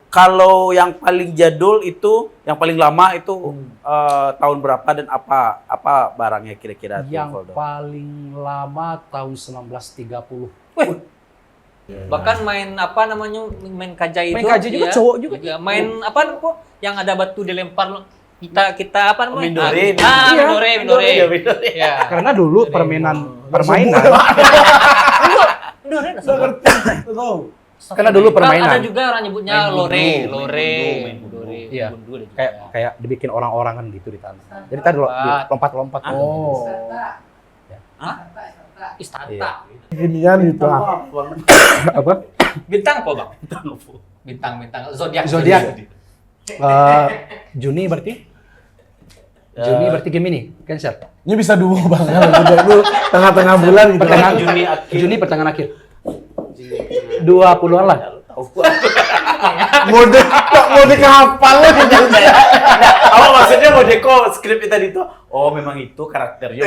Kalau yang paling jadul itu, yang paling lama itu tahun berapa dan apa barangnya kira-kira? Yang paling lama tahun 1930. Wih. Bahkan main apa namanya, main kaja itu. Main kaja juga cowok juga. Main apa kok yang ada batu dilempar kita apa namanya? Mindore. Mindore. Ya. Karena dulu permainan. Mindore. Karena dulu permainan. Ada juga orang nyebutnya lore. Iya. Bundu ada juga. Kayak dibikin orang-orang kan gitu di tanah. Jadi tadi lompat-lompat. Oh. Istata. Ginian gitu ah. Apa? Bintang apa, Bang? Bintang. Zodiak. Juni berarti? Juni berarti Gemini, Cancer. Ini bisa dua bang, itu tengah-tengah bulan gitu. Pertengahan Juni pertengahan akhir. 20-an lah. Mode kehafal lah gitu. Apa maksudnya mau deko skrip tadi itu? Oh memang itu karakternya.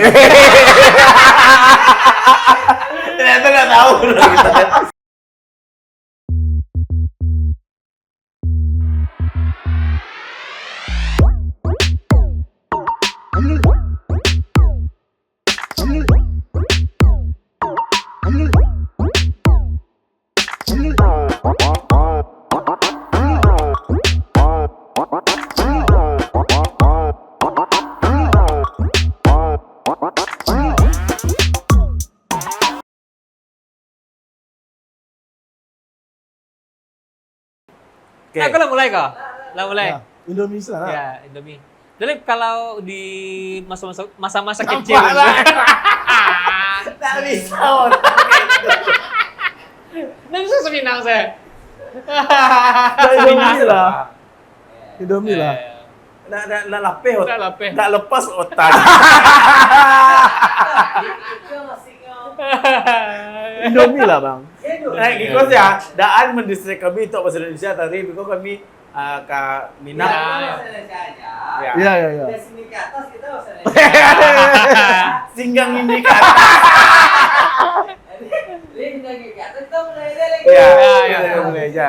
Ternyata nggak tahu gitu kan. Nah, aku lah mulai kok. Lah mulai. Ya, Indonesia lah. Ya, Indomie. Jadi kalau di masa-masa kecil. Tak bisa. Nggak bisa seminang saya. Indomie lah. Indomie lah. Nggak lapeh otak. Nggak lapeh. Nggak lepas otak. Indomie lah bang. Nah, because ya, daan mendistrek kami untuk bahasa Indonesia tadi, because kami ke Minang. Iya iya iya. Sini ke atas kita bahasa Indonesia. Singgang ini ke atas. Linda ke atas kita mulai lagi. Ya, ya, kita mulai aja.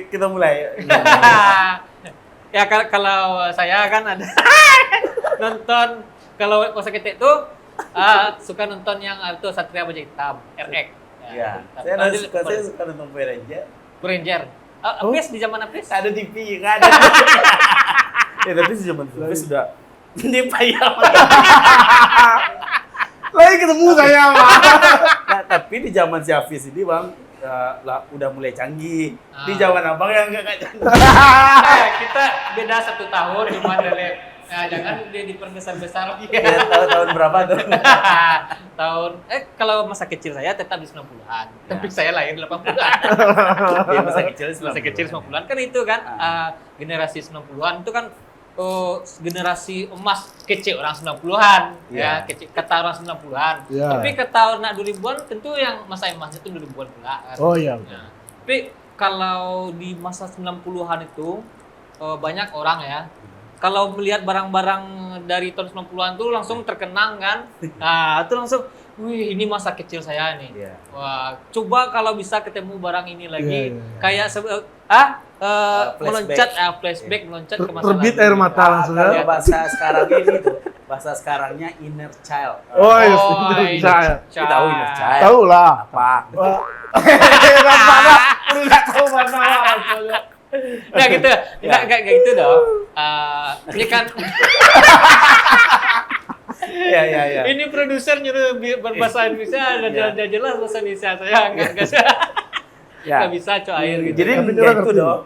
Kita mulai. Ya kalau saya kan ada nonton kalau masa kecil itu suka nonton yang itu Satria Baja Hitam, RX. Ya, saya suka nonton Power Ranger. Ranger. Apes di zaman Apes? Ada TV, nggak ada. Ya tapi di zaman itu sudah ini payah. Lagi ketemu saya bang. Nah, tapi di zaman si Hafiz ini bang, udah mulai canggih. Di zaman abang yang nggak canggih. Kita beda 1 tahun cuma dari jangan dia diperbesar-besar. Ya, tahun berapa tuh? Tahun kalau masa kecil saya tetap di 90-an. Tapi saya lahir 80-an. Ya, masa kecil 90-an kan itu kan generasi 90-an itu kan generasi emas kecil orang 90-an ya, kecil kata orang 90-an. Ya. Tapi kata orang 2000-an tentu yang masa emasnya itu 2000-an pula kan. Oh iya. Nah, tapi kalau di masa 90-an itu banyak orang ya. Kalau melihat barang-barang dari tahun 90-an itu langsung terkenang kan. Nah, itu langsung, wih ini masa kecil saya nih. Yeah. Wah, coba kalau bisa ketemu barang ini lagi. Yeah. Kayak meloncat, flashback meloncat ke masa Terbit lalu. air mata langsung Kalau ya. bahasa sekarang ini tuh, bahasa sekarangnya inner child. Oh iya, inner saya Tahu inner child? tahu lah. Apa? Nggak tahu mana. Nggak gitu, nggak gitu dong. Ini kan Ya. ini produser nyuruh berbahasa Indonesia, ada jelas bahasa Indonesia saya nggak bisa coy air gitu. Jadi Tapi ya orang itu ngerti. dong.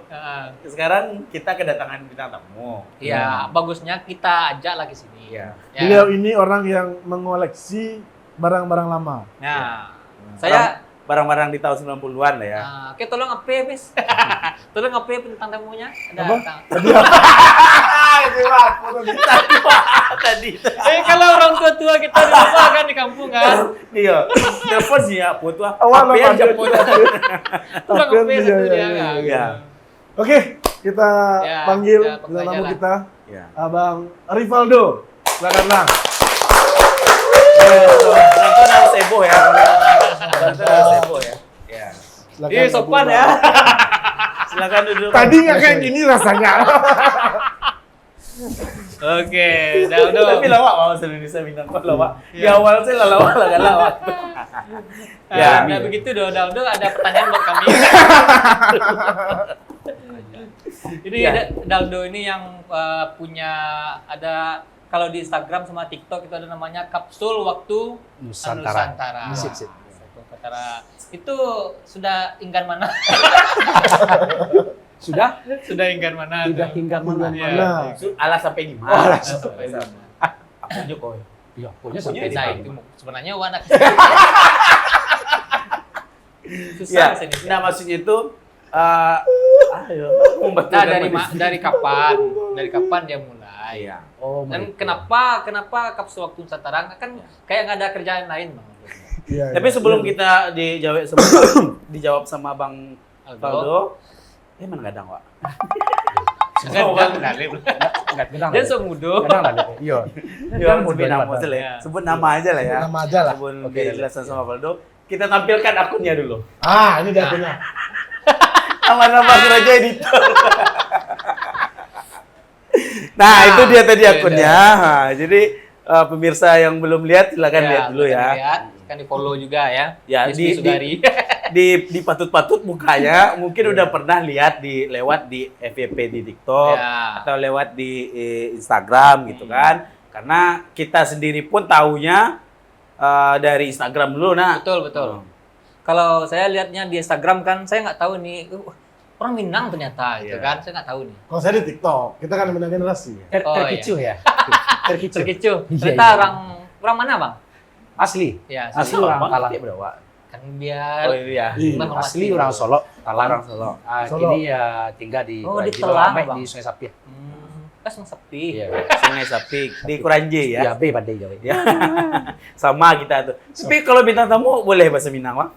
Sekarang kita kedatangan bintang tamu. Ya, bagusnya kita ajak lagi sini. Iya. Ya. Beliau ini orang yang mengoleksi barang-barang lama. Nah, saya Barang-barang di tahun 90-an lah ya. oke tolong apa bis? Tolong apa bintang tamunya? Ada Apa? Tadi. kalau orang tua-tua kita di rumah kan di kampung kan. Iya. Telepon sih ya, foto apa Awal yang apa? foto. Tolong Tapi apa iya, satu iya, dia. iya, Iya. Oke, kita Ya, panggil ya, panggil bintang aja tamu lah. kita, Iya. Abang Rivaldo. Silakanlah. Nonton harus heboh ya. Nonton harus heboh ya. Iya. Silakan, Ih, sopan Abu ya. Bakar. Silakan duduk. Tadi nggak kayak gini rasanya. Oke, Daldo. Tapi lawak bahasa Indonesia Minang kok lawak. Di Iya. awal saya lawak lah lawak. Nah, begitu Daldo ada pertanyaan buat kami. Ini Ya. ada Daldo ini yang punya ada kalau di Instagram sama TikTok itu ada namanya Kapsul Waktu Nusantara. Sip, sip. Nusantara. Itu sudah inggar mana? Sudah? Sudah inggar mana? Sudah hingga mana? Iya. Nah, Alas sampai gimana? Oh, alas sampai sama. Aku Jokowi. Iya, punya sampai Nah, di itu sebenarnya wanak. Susah Ya, bahasa Indonesia. nah maksudnya itu ayo Nah, dari kapan? Dari kapan dia mulai? Iya. Oh, Dan begitu. kenapa Kapsul Waktu Nusantara kan kayak nggak ada kerjaan lain, Bang? iya, Tapi iya. sebelum kita dijawab sama Bang Valdo, mana kadang, Wak? Enggak, Enggak kenal. dia semudo. Kenal lah. Iya. Ya, Kan sebut nama mudah aja lah ya. Ya. Sebut nama aja lah ya. Nama aja lah. Sebelum Oke, dijelasin sama Valdo, kita tampilkan akunnya dulu. Ini dia punya. Nama Raja Editor. Nah, itu dia tadi iya, akunnya. Nah, jadi pemirsa yang belum lihat silakan lihat dulu ya. Lihat, kan di follow juga ya. Ya, Yusmi Sugari. di patut-patut mukanya mungkin udah pernah lihat lewat di FYP di TikTok Ya. atau lewat di Instagram gitu kan. Karena kita sendiri pun taunya dari Instagram dulu nah. Betul. Kalau saya lihatnya di Instagram kan saya nggak tahu nih orang Minang ternyata gitu Iya. kan. Saya nggak tahu nih. Kalau saya di TikTok, kita kan beda generasi. Oh, Terkicu ya. Terkicu. Terkicu. Iya, Ternyata iya. orang mana, Bang? Asli. Ya, Asli Solo. orang Bang, Talang. dia berapa? Kan biar Oh iya. Iya. menghormati. Asli orang Solo, Talang. Orang Solo. Solo. Kini ya tinggal di Oh, di Keraji Telang, Balamai, Bang. di Sungai Sapi. Kan sepi. Iya. Sungai Sapik di Kuranji Ya, ya. B Badai Jawa. Ya. Sama kita tuh. Tapi kalau bintang tamu boleh bahasa Minang, Bang?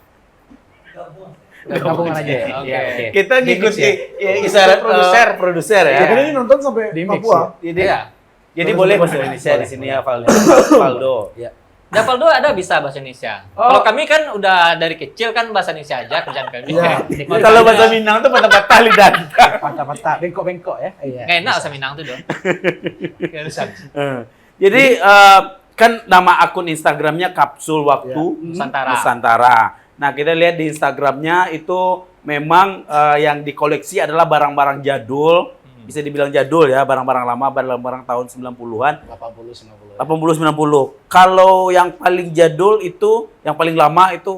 Gabungan aja ya. Oke. Iya, oke. Kita Di mix ngikuti ya? isyarat produser ya. Ya, kan ini nonton sampai Di mix, Papua. Jadi, Iya. jadi boleh bahasa Indonesia di sini ya Valdo. Ya. Dapaldo ada bisa bahasa Indonesia. Oh. Kalau kami kan udah dari kecil kan bahasa Indonesia aja kerjaan kami. Iya. Makanya Kalau bahasa Minang tuh patah-patah lidah. Patah-patah, bengkok-bengkok ya. Iya. nggak enak bahasa Minang tuh dong. Jadi kan nama akun Instagramnya Kapsul Waktu Nusantara. Nusantara. Nah, kita lihat di Instagramnya itu memang yang dikoleksi adalah barang-barang jadul. Bisa dibilang jadul ya, barang-barang lama, barang-barang tahun 90-an. 80 90. 80-90. Kalau yang paling jadul itu, yang paling lama itu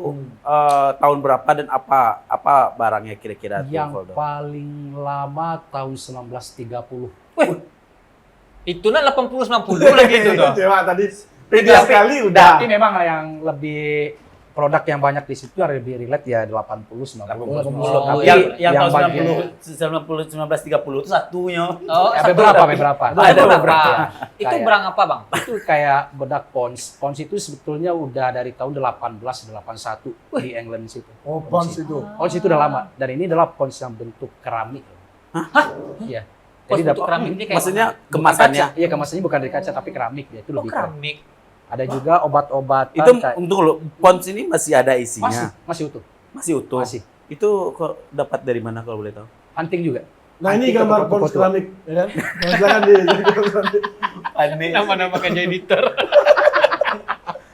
tahun berapa dan apa barangnya kira-kira tuh, Yang Valdo? paling lama tahun 1930. Itu nak 80 90 lagi itu dong. Cewek tadi beda sekali udah. Tapi memang yang lebih produk yang banyak di situ ada lebih relate ya 80 90. Oh, Tapi yang tahun bagian- 90 1930 itu satunya. Oh, Ya, satu beberapa. Ada beberapa. beberapa. Itu Kayak- barang apa, Bang? Itu kayak bedak Pons. Pons itu sebetulnya udah dari tahun 1881 di England situ. Oh, Pons itu. Pons itu udah lama dan ini adalah pons yang bentuk keramik. Hah? Iya. Pos Jadi bentuk keramik ini kayak Maksudnya Bukan kemasannya kaca. Iya, kemasannya bukan dari kaca tapi keramik ya, itu mana? Oh, lebih keren. keramik. Ada juga obat-obatan itu kayak- untuk lo pons ini masih ada masih isinya, masih utuh. masih utuh. Masih. Itu kok dapat dari mana kalau boleh tahu? Hunting juga. Nah, ini Antik gambar atau Pons foto? keramik, ya kan? Nah, silakan di Aneh. Nama-nama kerja editor.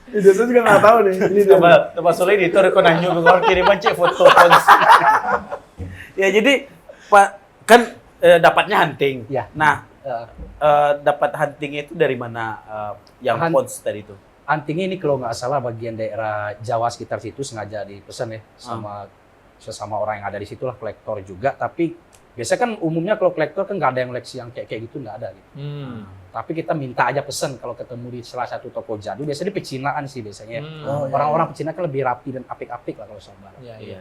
Ide saya juga nggak tahu nih. Ini dia. Coba sore editor kok nanya kalau kiriman cek foto pons. Ya jadi Pak kan dapatnya hunting. Ya. Nah, Eh, dapat huntingnya itu dari mana yang Hunt- pons tadi itu? Huntingnya ini kalau nggak salah bagian daerah Jawa sekitar situ sengaja dipesan ya sama sesama orang yang ada di situ lah, kolektor juga. Tapi biasanya kan umumnya kalau kolektor kan nggak ada yang koleksi yang kayak gitu, nggak ada gitu. Tapi kita minta aja pesan kalau ketemu di salah satu toko jadul. Biasanya di pecinaan sih biasanya. Oh, iya. Orang-orang pecina kan lebih rapi dan apik-apik lah kalau sama barang. Iya, iya.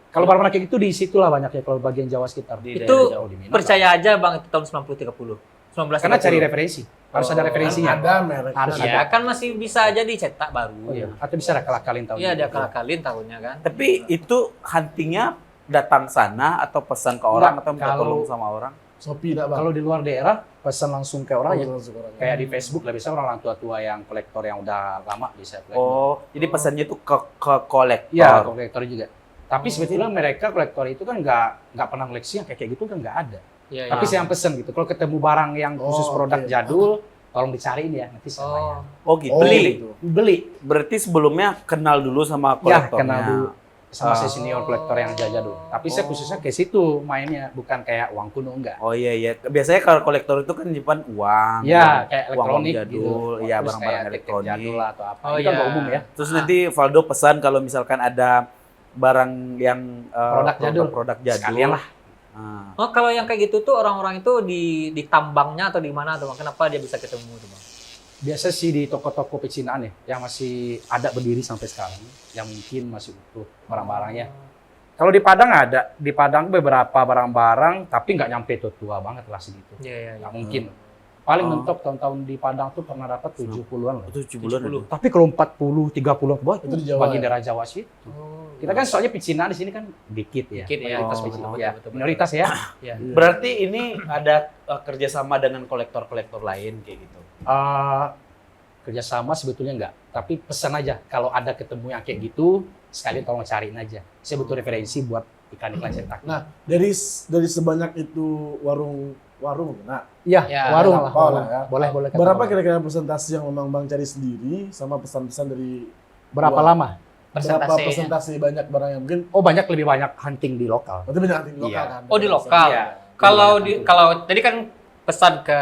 Kalau barang-barang kayak gitu di situ lah banyak ya kalau bagian Jawa sekitar. Di Itu daerah Jawa. di Minang. percaya aja, Bang, itu tahun 90 30. 19 Karena cari referensi. Harus ada Oh, referensinya. Ada merek. Harus Iya, ada. kan masih bisa aja dicetak baru. Oh iya, atau bisa akal-akalin tahun. Iya, ini. ada akal-akalin tahunnya kan. Tapi itu huntingnya datang sana atau pesan ke orang Enggak, atau minta kalau- tolong sama orang? Shopee enggak, Bang? Kalau di luar daerah pesan langsung ke orang ya. langsung orang. Kayak di Facebook lah, biasanya orang tua-tua yang kolektor yang udah lama bisa kolektor. Oh, jadi pesannya itu ke kolektor. Iya, kolektor juga. Tapi sebetulnya mereka kolektor itu kan nggak pernah koleksi yang kayak gitu kan nggak ada. Iya, Tapi iya. saya yang pesen gitu. Kalau ketemu barang yang khusus Oh, produk oke. jadul, tolong dicariin ya nanti saya bayar. Oh. Oh gitu. Oh, Beli. gitu. Beli. Berarti sebelumnya kenal dulu sama Ya, kolektornya. kenal dulu sama Ah. saya senior kolektor yang jadul. Tapi saya khususnya ke situ mainnya, bukan kayak uang kuno enggak. Oh iya iya. Biasanya kalau kolektor itu kan nyimpan uang. Ya, kayak uang elektronik jadul, gitu. iya Terus barang-barang kayak tiket elektronik. jadul lah atau apa. Oh, Itu kan iya. nggak umum ya. Terus nanti Valdo pesan kalau misalkan ada barang yang Produk jadul. produk jadul. Sekalian lah. Ah. Oh, kalau yang kayak gitu tuh orang-orang itu di tambangnya atau di mana tuh, Bang? Kenapa dia bisa ketemu tuh, Bang? Biasa sih di toko-toko pecinaan ya, yang masih ada berdiri sampai sekarang, yang mungkin masih utuh barang-barangnya. Kalau di Padang ada, di Padang beberapa barang-barang, tapi nggak nyampe tua banget lah segitu. Iya, iya, iya. Nggak mungkin. Paling Oh. mentok tahun-tahun di Padang tuh pernah dapat 70-an loh. Itu 70-an. 70. Tapi kalau 40, 30 buat Itu di Jawa, bagian ya? daerah Jawa sih. Oh. Kita kan soalnya pecinaan di sini kan dikit ya. Dikit ya. Minoritas Oh. pecinaan. Betul, Ya, betul, betul. minoritas ya. Iya. Berarti ini ada kerjasama dengan kolektor-kolektor lain kayak gitu. Kerjasama sebetulnya enggak, tapi pesan aja kalau ada ketemu yang kayak gitu, sekalian tolong cariin aja. Saya butuh referensi buat iklan-iklan cetak. Nah, dari sebanyak itu warung, nah, Iya, Ya, warung ada lah. apa lah ya. Boleh kata berapa warung. kira-kira persentase yang memang Bang cari sendiri sama pesan-pesan dari Berapa luar? lama? Berapa Persentasenya. persentase banyak barang yang mungkin Oh, lebih banyak hunting di lokal. berarti banyak di lokal Iya. kan? Oh, di lokal. Iya. Kalau Iya, di betul. kalau tadi kan pesan ke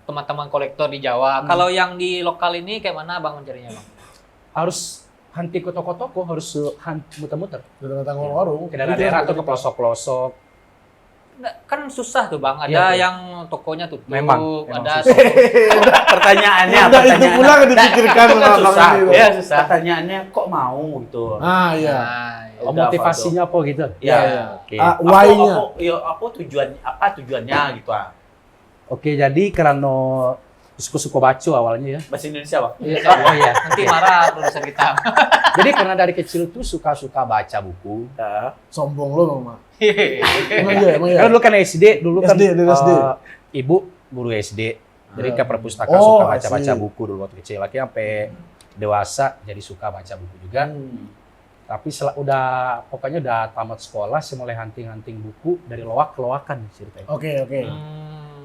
teman-teman kolektor di Jawa. Kalau yang di lokal ini kayak mana Bang mencarinya, Bang? Harus hunting ke toko-toko, harus muter-muter. Datang warung. Ke daerah-daerah atau ke pelosok-pelosok. Nggak, kan susah tuh Bang. Ada Iya, tuh. yang tokonya tutup, Memang ada susah. Pertanyaannya, Nah, itu pula yang dipikirkan Itu kan sama Bang susah. ini. Iya, susah. Pertanyaannya kok mau gitu. Ah, iya. Nah, Oh, Udah, motivasinya apa gitu? Iya. Iya. Oke. Why-nya. Apa tujuannya gitu ah. Oke, jadi karena suka-suka baca awalnya ya. Bahasa Indonesia, Bang. Oh iya. nanti marah produser kita. Jadi karena dari kecil tuh suka-suka baca buku. Ah. Sombong lo, Mama. Emang iya. Karena dulu kan SD, kan SD, dari SD. ibu guru SD. Jadi ke perpustakaan Oh, suka I baca-baca see. buku dulu waktu kecil. Lagi sampai dewasa jadi suka baca buku juga. Tapi pokoknya udah tamat sekolah, saya mulai hunting-hunting buku dari loak ke loakan ceritanya. Oke.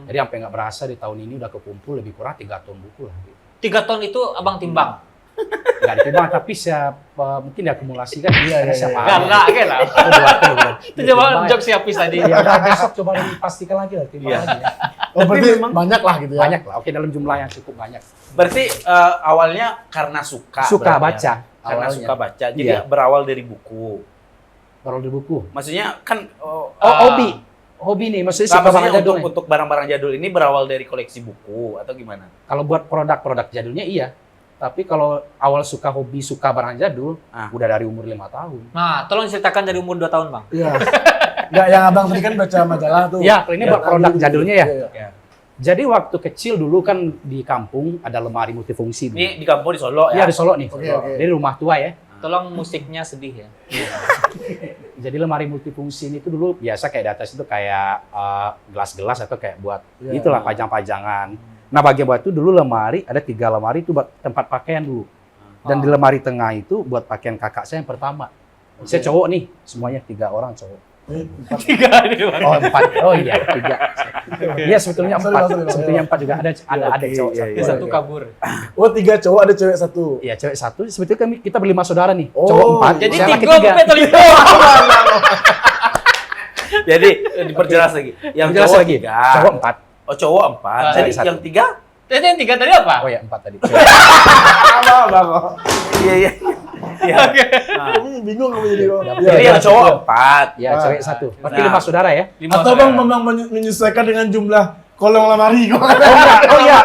Jadi sampai nggak berasa di tahun ini udah kekumpul lebih kurang 3 ton buku lah. Gitu. 3 ton itu Abang timbang. Nggak ditimbang, tapi siapa mungkin diakumulasikan. Iya, Karena iya, siapa iya. Enggak lah. Oh, 2 ton, belum. Itu coba jok siapis tadi. Ya udah besok coba dipastikan lagi lah, timbang Iya. lagi. Ya. Oh, berarti memang- banyak lah gitu ya. Banyak lah, oke dalam jumlah yang cukup banyak. Berarti awalnya karena suka. Suka berarti baca. ya? Karena awalnya. suka baca. Jadi Iya. berawal dari buku. Baru di buku. Maksudnya kan Hobi nih, maksudnya Nggak, suka maksudnya barang jadul nih. untuk barang-barang jadul ini berawal dari koleksi buku atau gimana? Kalau buat produk-produk jadulnya iya. Tapi kalau awal suka hobi, suka barang jadul, udah dari umur 5 tahun. Nah, tolong ceritakan dari umur 2 tahun, Bang. Iya. Enggak, yang Abang tadi kan baca majalah tuh. Ya, kalau ini buat produk jadulnya ya. Iya. Jadi waktu kecil dulu kan di kampung ada lemari multifungsi. dulu. Ini di kampung di Solo Iya ya? di Solo nih. Oke, oke. Dari rumah tua ya. Tolong musiknya sedih ya. Jadi lemari multifungsi ini tuh dulu biasa kayak di atas itu kayak gelas-gelas atau kayak buat Iya. itulah pajang-pajangan. Nah bagian buat itu dulu lemari, ada 3 lemari itu buat tempat pakaian dulu. Dan di lemari tengah itu buat pakaian kakak saya yang pertama. Saya cowok nih, semuanya 3 orang cowok. Empat. 3 nih, Bang. Oh 4, oh iya 3. Iya sebetulnya 4, Sorry. sebetulnya 4 juga ada cowok iya, satu. iya. Satu kabur. Oh, 3 cowok ada cewek 1. Iya cewek 1, sebetulnya kita berlima saudara nih, Oh, cowok 4, Jadi saya laki 3 3. betul itu. Jadi diperjelas lagi. Yang Jelas cowok lagi, 3. cowok 4. Oh cowok 4. Ah, Jadi satu. yang 3? Jadi yang 3 tadi apa? Oh ya 4 tadi. Iya. Iya. Ini bingung kamu jadi kok. Jadi yang cowok 4. Ya cewek 1. Berarti Nah. 5 saudara ya? 5 Atau Bang memang menyesuaikan dengan jumlah kolong lemari kok.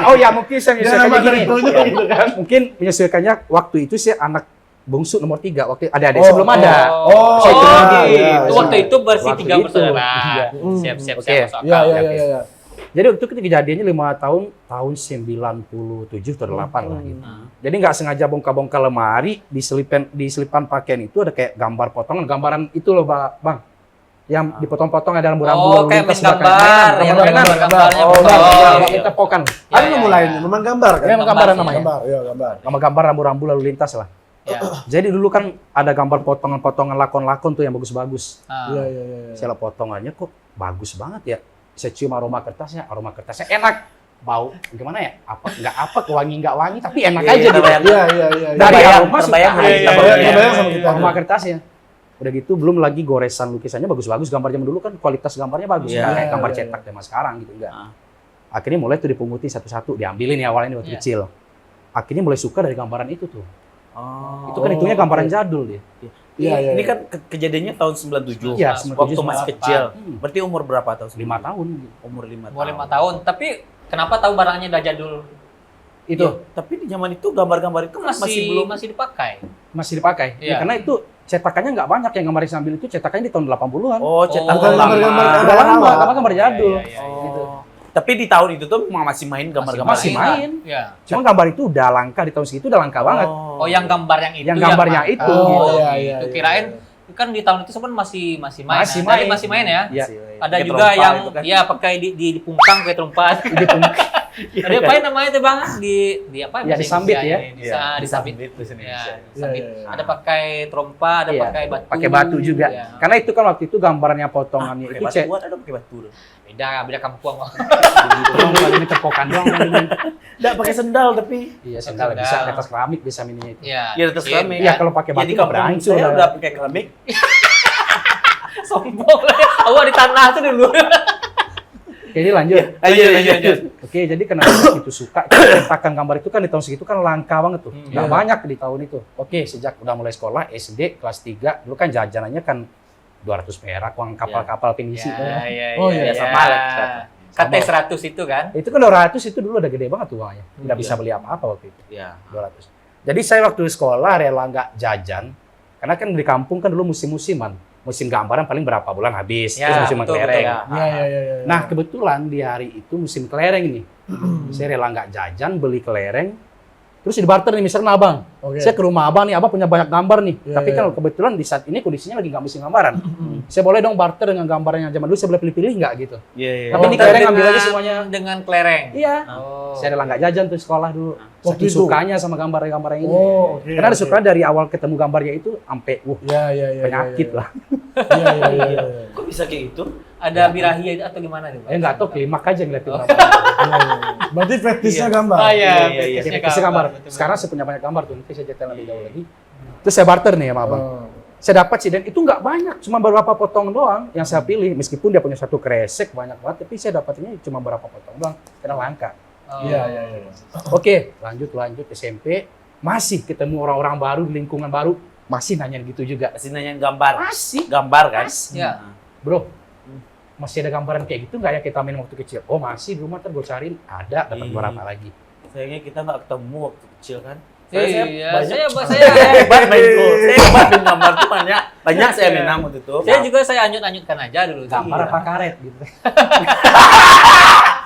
Oh ya, mungkin saya Jangan menyesuaikannya dari gini. kronya gitu kan. Mungkin menyesuaikannya waktu itu saya anak bungsu nomor 3. Waktu adik-adik sebelum ada. Oh, Saya itu lagi. iya, Itu iya. waktu itu bersih Waktu 3 itu. bersaudara. Iya. Siap-siap Oke. masuk Iya, akal. iya. Jadi waktu itu kejadiannya 5 tahun 97 atau 8 lah gitu. Jadi nggak sengaja bongkar-bongkar lemari, di selipan pakaian itu ada kayak gambar potongan, gambaran itu loh Bang. Yang dipotong-potong ada rambu-rambu. Oh, lalu kayak lintas main sudah kayak gambar, mainan, yang gambar-gambar. gambar-gambarnya. Oh, betul. Iya, Iya. kita pokan. Iya, Ada iya, nama iya. lainnya, memang gambar kan? Ya, memang gambaran namanya. Gambar, iya gambar. Gambar-gambar rambu-rambu lalu lintas lah. Ya. Jadi dulu kan ada gambar potongan-potongan lakon-lakon tuh yang bagus-bagus. Ah. Iya, iya, iya. Saya lihat potongannya kok bagus banget ya. Saya cium aroma kertasnya enak. Bau gimana ya? Wangi nggak wangi tapi enak Iya, aja iya, gitu. terbayang. Iya, iya, iya. Dari Terbayang, aroma terbayang suka. hari Iya, kita iya, baru iya, ya. terbayang sama kita. Aroma kertasnya. Udah gitu belum lagi goresan lukisannya bagus-bagus. Gambar zaman dulu kan kualitas gambarnya bagus. Iya, Nggak kayak iya, gambar iya. cetak zaman sekarang gitu enggak. Ah. Akhirnya mulai tuh dipungutin satu-satu, diambilin ya awalnya waktu Iya. kecil. Akhirnya mulai suka dari gambaran itu tuh. Oh. Itu kan hitungnya gambaran jadul dia. Iya, iya, Ini iya. kan kejadiannya tahun 97. Iya, Waktu 97, masih 98. kecil. Hmm. Berarti umur berapa tahun? 5 tahun gitu. Umur 5 Umur 5 tahun. Tapi kenapa tahu barangnya udah jadul? Itu Tapi di zaman itu gambar-gambar itu kan Masih dipakai. masih dipakai. Iya. Ya, karena itu cetakannya nggak banyak yang gambar yang sambil itu cetakannya di tahun 80-an. Oh, cetak Bukan lama. gambar-gambar Udah lama, awal. karena gambar jadul. Iya, iya, iya. Gitu. Tapi di tahun itu tuh masih main gambar-gambar. Masih ini. main. Ya. Cuma gambar itu udah langka di tahun segitu udah langka banget. Oh, yang gambar yang itu. Yang gambarnya Pak? itu, Oh, gitu. iya, iya, gitu. iya, Kirain iya. kan di tahun itu sebenarnya masih main. Masih ya? Tadi main. masih main ya. Iya. Ada Pakai juga trompa yang itu kan. ya pakai di pungkang kayak trompa. Ada apa namanya itu Bang? Di apa? Ya, bahasa disambit Indonesia ya. ini? Disambit. bahasa Ya, Indonesia. disambit. Iya, iya. Ada pakai trompa, ada Iya, pakai batu. pakai batu juga. Ya. Karena itu kan waktu itu gambarnya potongannya Pakai itu batu, ada pakai batu. Beda kampung. gitu doang, paling tepokan doang. Enggak pakai sendal tapi. Iya, sendal bisa di atas keramik bisa mininya itu. Iya. Ya, atas keramik. Iya, kalau pakai batu Jadi nggak kampung berancur. saya lah. udah pakai keramik. Sombong. Awak di tanah tuh dulu. Oke, ini lanjut. Lanjut. Oke, jadi kenapa itu suka cetakan gambar itu kan di tahun segitu kan langka banget tuh. Nggak Iya. banyak di tahun itu. Oke, sejak udah mulai sekolah SD kelas 3, dulu kan jajanannya kan 200 perak uang kapal-kapal penisi. Iya. Oh, iya, sama lah. KT 100 itu kan. Itu kan 200 itu dulu udah gede banget tuh uangnya. Nggak bisa Iya. beli apa-apa waktu itu. Ya. 200. Jadi saya waktu sekolah rela nggak jajan, karena kan di kampung kan dulu musim-musiman. Musim gambaran paling berapa bulan habis, Ya, terus musim betul, kelereng. betul. Iya, iya, iya, iya. Nah kebetulan di hari itu musim kelereng nih. Saya rela nggak jajan, beli kelereng, terus dibarter nih misalnya abang. Oke. Saya ke rumah abang nih, abang punya banyak gambar nih. Iya, Tapi iya. kan kebetulan di saat ini kondisinya lagi nggak musim gambaran. Saya boleh dong barter dengan gambar yang zaman dulu, saya boleh pilih-pilih nggak gitu. Iya, iya. Tapi ini Barter kelereng ambil aja dengan- semuanya. dengan kelereng. Iya. Oh. Saya rela nggak jajan tuh sekolah dulu. Waktu Saking itu? sukanya sama gambar-gambar yang ini. Oh, oke. Karena ada oke. suka dari awal ketemu gambarnya itu sampai Iya, iya, iya. penyakit iya, lah. Iya, iya, iya, iya. Kok bisa kayak gitu? Ada birahi atau gimana nih? Bang? Nggak tahu klimak aja ngeliatin gambar. Iya, iya. Berarti fetishnya gambar. Ah, iya, Iya, iya, fetishnya Kasih gambar. betul-betul. Sekarang saya punya banyak gambar tuh, nanti saya cerita lebih jauh lagi. Terus saya barter nih sama abang. Oh. Saya dapat sih, dan itu nggak banyak, cuma beberapa potong doang yang saya pilih. Meskipun dia punya satu kresek banyak banget, tapi saya dapatnya cuma beberapa potong doang, karena langka. Oh. Iya, iya, iya. Oke, lanjut SMP, masih ketemu orang-orang baru di lingkungan baru, masih nanya gitu juga. Masih nanyain gambar. Masih, Gambar kan? Iya. bro. Masih ada gambaran kayak gitu nggak ya kita main waktu kecil? Oh masih, di rumah ntar gue cariin, ada, dapat Iya. beberapa lagi. Sayangnya kita nggak ketemu waktu kecil kan. Iya, banyak saya hebat main tuh. Saya hebat main gambar tuh banyak saya menang waktu itu. saya juga saya anyut-anyutkan aja dulu. Gambar Iya. apa karet gitu.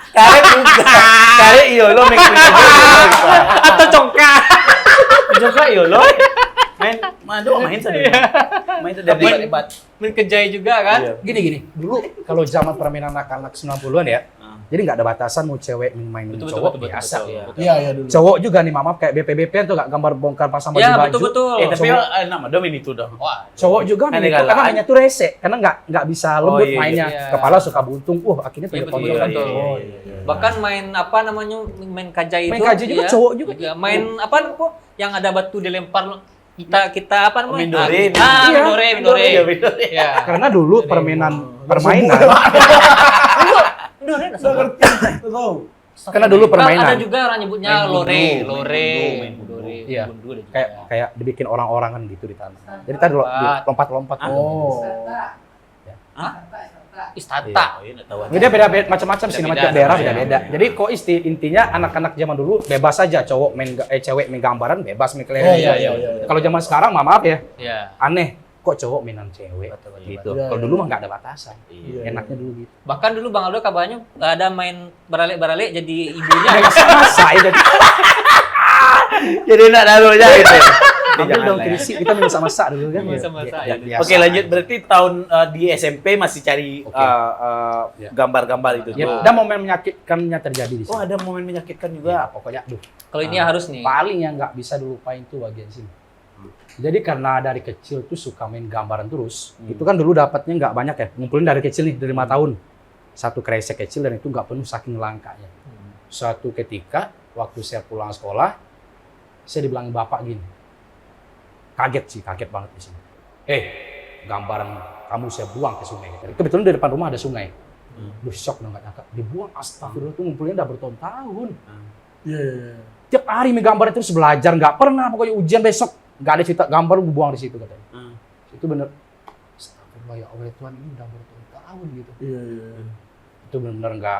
Karet juga. Karet iyo lo main Atau congkak. juga iyo lo. Main tadi. Main tadi hebat. Main kejai juga kan? Iya. Gini, dulu kalau zaman permainan anak-anak 90-an ya, Ah. jadi nggak ada batasan mau cewek main Betul, cowok betul, biasa. betul, Iya. betul. Iya, iya dulu. Cowok juga nih mama kayak BP tuh gak gambar bongkar pasang Ya, baju-baju. betul-betul. Tapi Cowok. nama dom ini tuh dong. Wah, Cowok juga Kan main itu negara karena lain. mainnya tuh rese, karena nggak bisa lembut iya, mainnya. iya. Kepala suka buntung, akhirnya Iya, punya betul, kontrol. betul. Oh, iya, iya. bahkan main apa namanya main kajai Main itu kajai juga cowok juga. main apa kok yang ada batu dilempar kita apa namanya Mindore. Iya. Mindore Iya, Mindore. ya Karena dulu permainan Mindore Mindore Nggak ngerti. Nggak tahu. Karena dulu permainan. ada juga orang nyebutnya Main lore gundu, lore main gundu. Lore, Iya. gundu ada juga. kayak dibikin orang-orangan gitu di tanah. Jadi tadi lompat-lompat. Oh. Istata. Iya, nggak tahu. Beda beda macam-macam sih nama Beda-beda, tiap daerah iya. beda-beda. Jadi kok intinya anak-anak zaman dulu bebas aja cowok cewek main gambaran bebas main Oh, kelereng. iya, iya, iya. Kalau zaman sekarang maaf ya, Ya. aneh kok cowok mainan cewek gitu. Iya, Kalau iya. dulu mah nggak ada batasan. Iya. Enaknya dulu gitu. Bahkan dulu Bang Aldo kabarnya ada main baralik-baralik jadi ibunya. Masa itu Jadi enggak dulunya gitu. ambil dong krisi kita main sama-sama dulu kan. Masak-masak, Ya, ya. biasa. Oke, lanjut berarti tahun di SMP masih cari Oke. Ya. gambar-gambar itu Ya, tuh. dan momen menyakitkannya terjadi di Oh, sini. ada momen menyakitkan Ya, juga. pokoknya Kalau ini harus nih. paling yang nggak bisa dilupain tuh bagian sini. Jadi karena dari kecil tuh suka main gambaran terus, itu kan dulu dapatnya nggak banyak ya, ngumpulin dari kecil nih, dari 5 tahun. Satu kresek kecil dan itu nggak penuh saking langkanya. Suatu ketika, waktu saya pulang sekolah, saya dibilang bapak gini, kaget banget di sini. Gambaran kamu saya buang ke sungai. Kebetulan di depan rumah ada sungai. Duh, shock dong, nggak nyangka. Dibuang, astagfirullah, tuh ngumpulin udah bertahun-tahun. Iya, iya, iya. Tiap hari gambar terus belajar, nggak pernah pokoknya ujian besok nggak ada cerita gambar gue buang di situ katanya. Itu bener. Astagfirullah ya Allah Tuhan, ini udah bertahun-tahun gitu. Iya, iya. Itu benar-benar nggak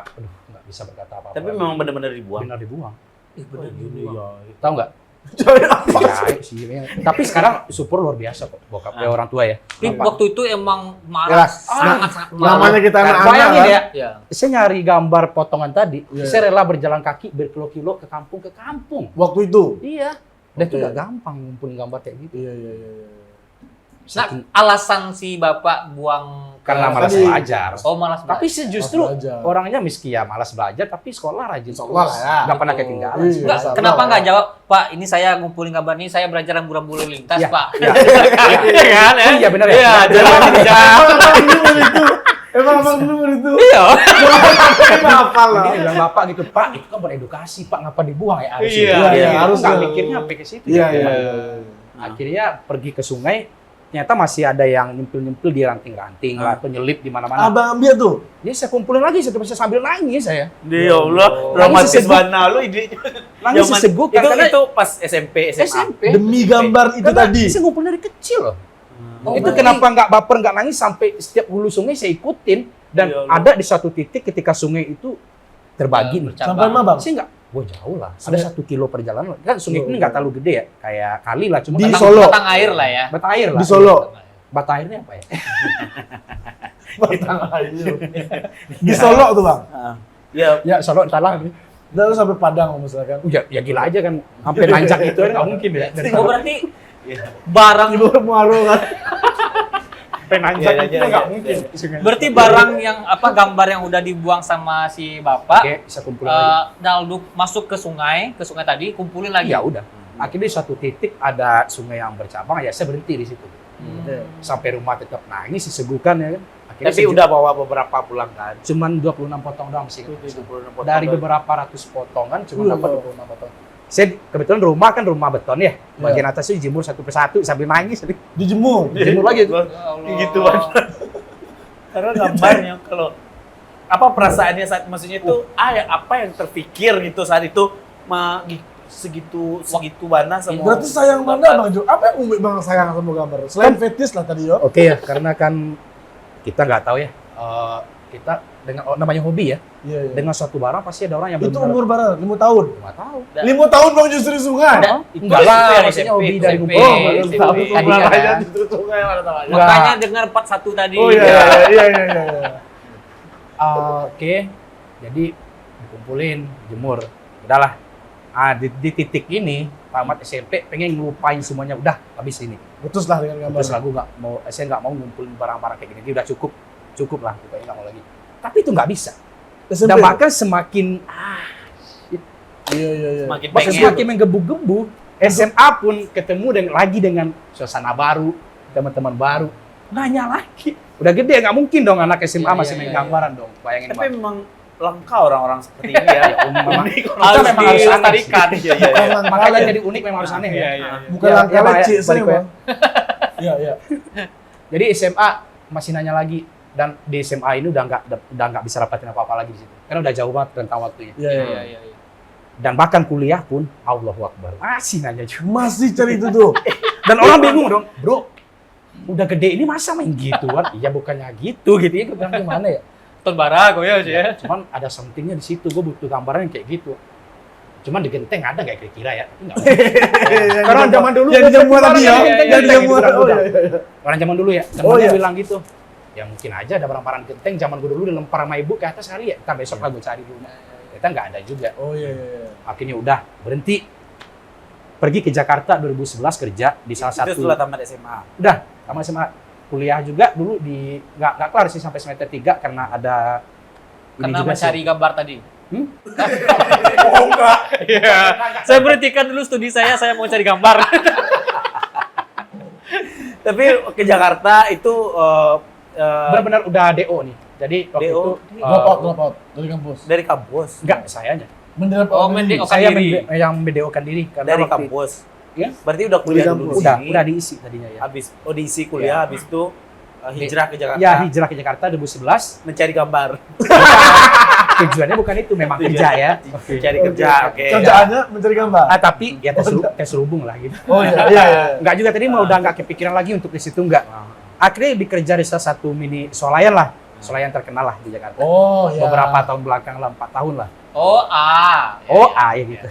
bisa berkata apa-apa. Tapi memang benar-benar dibuang. benar dibuang. Bener juga. Tahu nggak? Ya, sih. Tapi sekarang support luar biasa kok bokap orang tua ya. Tapi waktu itu emang Ya, malas, sangat namanya kita anak-anak. Bayangin kan? ya, Ya. saya nyari gambar potongan tadi, Iya. saya rela berjalan kaki berkilo-kilo ke kampung. Waktu itu. Iya. Dan itu Oke. nggak gampang ngumpulin gambar kayak gitu. Iya, iya, iya. iya. Nah, alasan si bapak buang Karena malas Tadi- belajar. Oh, malas Tapi belajar. saya justru Malas belajar. orangnya meski ya malas belajar, tapi sekolah rajin Sekolah terus. ya. Nggak pernah ketinggalan. Iya. sih. Enggak, Sabar kenapa lah. nggak jawab, Pak, ini saya ngumpulin gambar ini, saya belajar rambu-rambu lalu lintas, Iya. Pak. Iya. Iya kan? Oh iya benar ya. Iya, jangan dijawab. Emang abang dulu itu. Iya. Kenapa lah? Jadi bilang bapak gitu, Pak, itu kan beredukasi, Pak, ngapa dibuang ya? Harus Iya, dibuang. iya, Gitu. harus Nggak ya. mikirnya sampai ke situ. Iya, ya. iya. Akhirnya pergi ke sungai, ternyata masih ada yang nyempil-nyempil di ranting-ranting lah, atau nyelip di mana-mana. Abang ambil tuh. Jadi saya kumpulin lagi, saya sambil nangis saya. Ya Allah, Nangis romantis seseguk. banget lu ide. Nangis Zaman- seseguk itu karena itu pas SMP, SMA. SMP. Demi gambar itu Karena tadi. saya ngumpul dari kecil loh. Oh, Itu berarti- kenapa nggak baper, nggak nangis sampai setiap hulu sungai saya ikutin. Dan Ya Allah. ada di satu titik ketika sungai itu terbagi nih. Bercabang. Sampai mana bang? Saya nggak, wah jauh lah. Ada Sampai- 1 kilo perjalanan. Kan sungai Oh, ini nggak terlalu gede ya, kayak kali lah. Cuma Di batang- Solo. Batang air lah ya. Batang air lah. Di Solo. Batang airnya apa ya? Batang air. Di Solo tuh bang. Ya, Ya Solo entah lah. Dan lu sampai Padang misalkan. Ya gila aja kan. Sampai nanjak itu kan nggak mungkin ya. Dari Oh, Solo berarti barang Ibu Muaro kan. sampai nanjak Iya, itu iya, nggak iya. mungkin. Sungai. berarti barang yang gambar yang udah dibuang sama si bapak Oke, bisa kumpulin lagi. Dalduk masuk ke sungai tadi kumpulin lagi. Ya udah. Akhirnya di satu titik ada sungai yang bercabang, ya saya berhenti di situ. Sampai rumah tetap nangis, sesegukan ya kan. Akhirnya tapi saya udah bawa beberapa pulang kan. cuman 26 potong doang sih. 26 potong Dari doang. beberapa ratus potongan cuma Iya, dapat Bang. 26 potong. Saya kebetulan rumah kan rumah beton ya. Iya. Bagian atasnya dijemur satu persatu sambil nangis. Dijemur. Dijemur lagi tuh. Ya Allah. Gitu kan. Karena gambarnya kalau apa perasaannya saat maksudnya itu apa yang terpikir gitu saat itu segitu banget sama Berarti sayang mana bang Jo? Apa yang Umi bang sayang sama gambar? Selain fetis lah tadi yo. Oke ya, karena kan kita nggak tahu ya. Kita dengan namanya hobi ya. Iya, iya. Dengan suatu barang pasti ada orang yang Itu benar-benar umur berapa? 5 tahun. nggak tahu. 5 tahun bang justru di sungai. Ada. Enggak Itu lah, SMP, maksudnya hobi SMP. dari Oh, rumput. belum SMP. tahu Tadi kemana kan. aja justru sungai mana tahu aja. Enggak. Makanya dengar part 1 tadi. Oh iya iya iya iya. Oke, jadi dikumpulin, jemur. Udahlah. Di titik ini, tamat SMP pengen ngelupain semuanya. Udah, habis ini. Putus lah dengan gambar. Terus lagu saya nggak mau ngumpulin barang-barang kayak gini. Dia udah cukup lah, pokoknya nggak mau lagi. Tapi itu nggak bisa. SMP. Dan bahkan semakin Iya iya iya. Makin bahkan pengen. semakin menggebu-gebu. SMA pun ketemu lagi dengan suasana baru, teman-teman baru. Nanya lagi. Udah gede, nggak mungkin dong anak SMA Iya, masih iya, main iya. gambaran dong. Bayangin Tapi Bang. memang langka orang-orang seperti ini ya. Memang Unik, kita memang harus aneh. dilestarikan. Iya, iya, iya. Emang Makanya kalian- jadi unik memang harus aneh ya. Bukan Ya, langkah ya, Bang, ya. leceh saya Balik, bang. Iya iya. Jadi SMA masih nanya lagi dan di SMA ini udah nggak bisa dapatin apa-apa lagi di situ. Karena udah jauh banget rentang waktunya. Iya iya. Iya, iya, iya. Dan bahkan kuliah pun Allahu Akbar. Masih nanya juga. Masih cari itu tuh. Dan orang bingung dong, bro. Udah gede ini masa main gituan? Iya bukannya gitu ya. Gue bilang gimana ya? Ton bara gue ya. Cuman ada somethingnya di situ. Gue butuh gambaran yang kayak gitu. Cuman di genteng ada nggak kira-kira ya? Tapi nggak ada. Karena zaman dulu yang dijemur tadi ya. Yang Yang dijemur. dijemur. Oh iya iya. Orang zaman dulu ya. Oh, Temennya iya. bilang gitu. Ya mungkin aja ada barang-barang genteng. Zaman gue dulu dilempar sama ibu ke atas kali ya. Kita besok lah gue cari dulu. Kita nggak ada juga. Oh iya iya. Akhirnya udah berhenti. Pergi ke Jakarta 2011 kerja di salah Itu satu. setelah tamat SMA. Udah sama SMA kuliah juga dulu di nggak kelar sih sampai semester 3 karena ada ini Karena juga mencari sih. gambar tadi. Oh enggak. Iya. Saya berhentikan dulu studi saya mau cari gambar. Tapi ke Jakarta itu Benar-benar udah DO nih. Jadi waktu DO? itu Drop out dari kampus. dari kampus. enggak sayanya. Mendrap Oh, out mending- Saya diri. yang mendeokan diri karena Dari waktu itu- kampus. Ya? Berarti udah kuliah Dari dulu kampus. di sini. udah diisi tadinya ya. Habis diisi kuliah, habis itu hijrah ke Jakarta. Ya hijrah ke Jakarta 2011. Mencari gambar. Tujuannya bukan itu, memang kerja ya. Mencari kerja, oke. Kerjaannya mencari gambar. Ah, tapi ya terselubung lah gitu. Oh iya. Enggak juga tadi mau udah enggak kepikiran lagi untuk di situ enggak. Akhirnya bekerja di salah satu mini swalayan lah. Swalayan terkenal lah di Jakarta. Oh iya. Beberapa tahun belakang lah, 4 tahun lah. Oh, Ya gitu.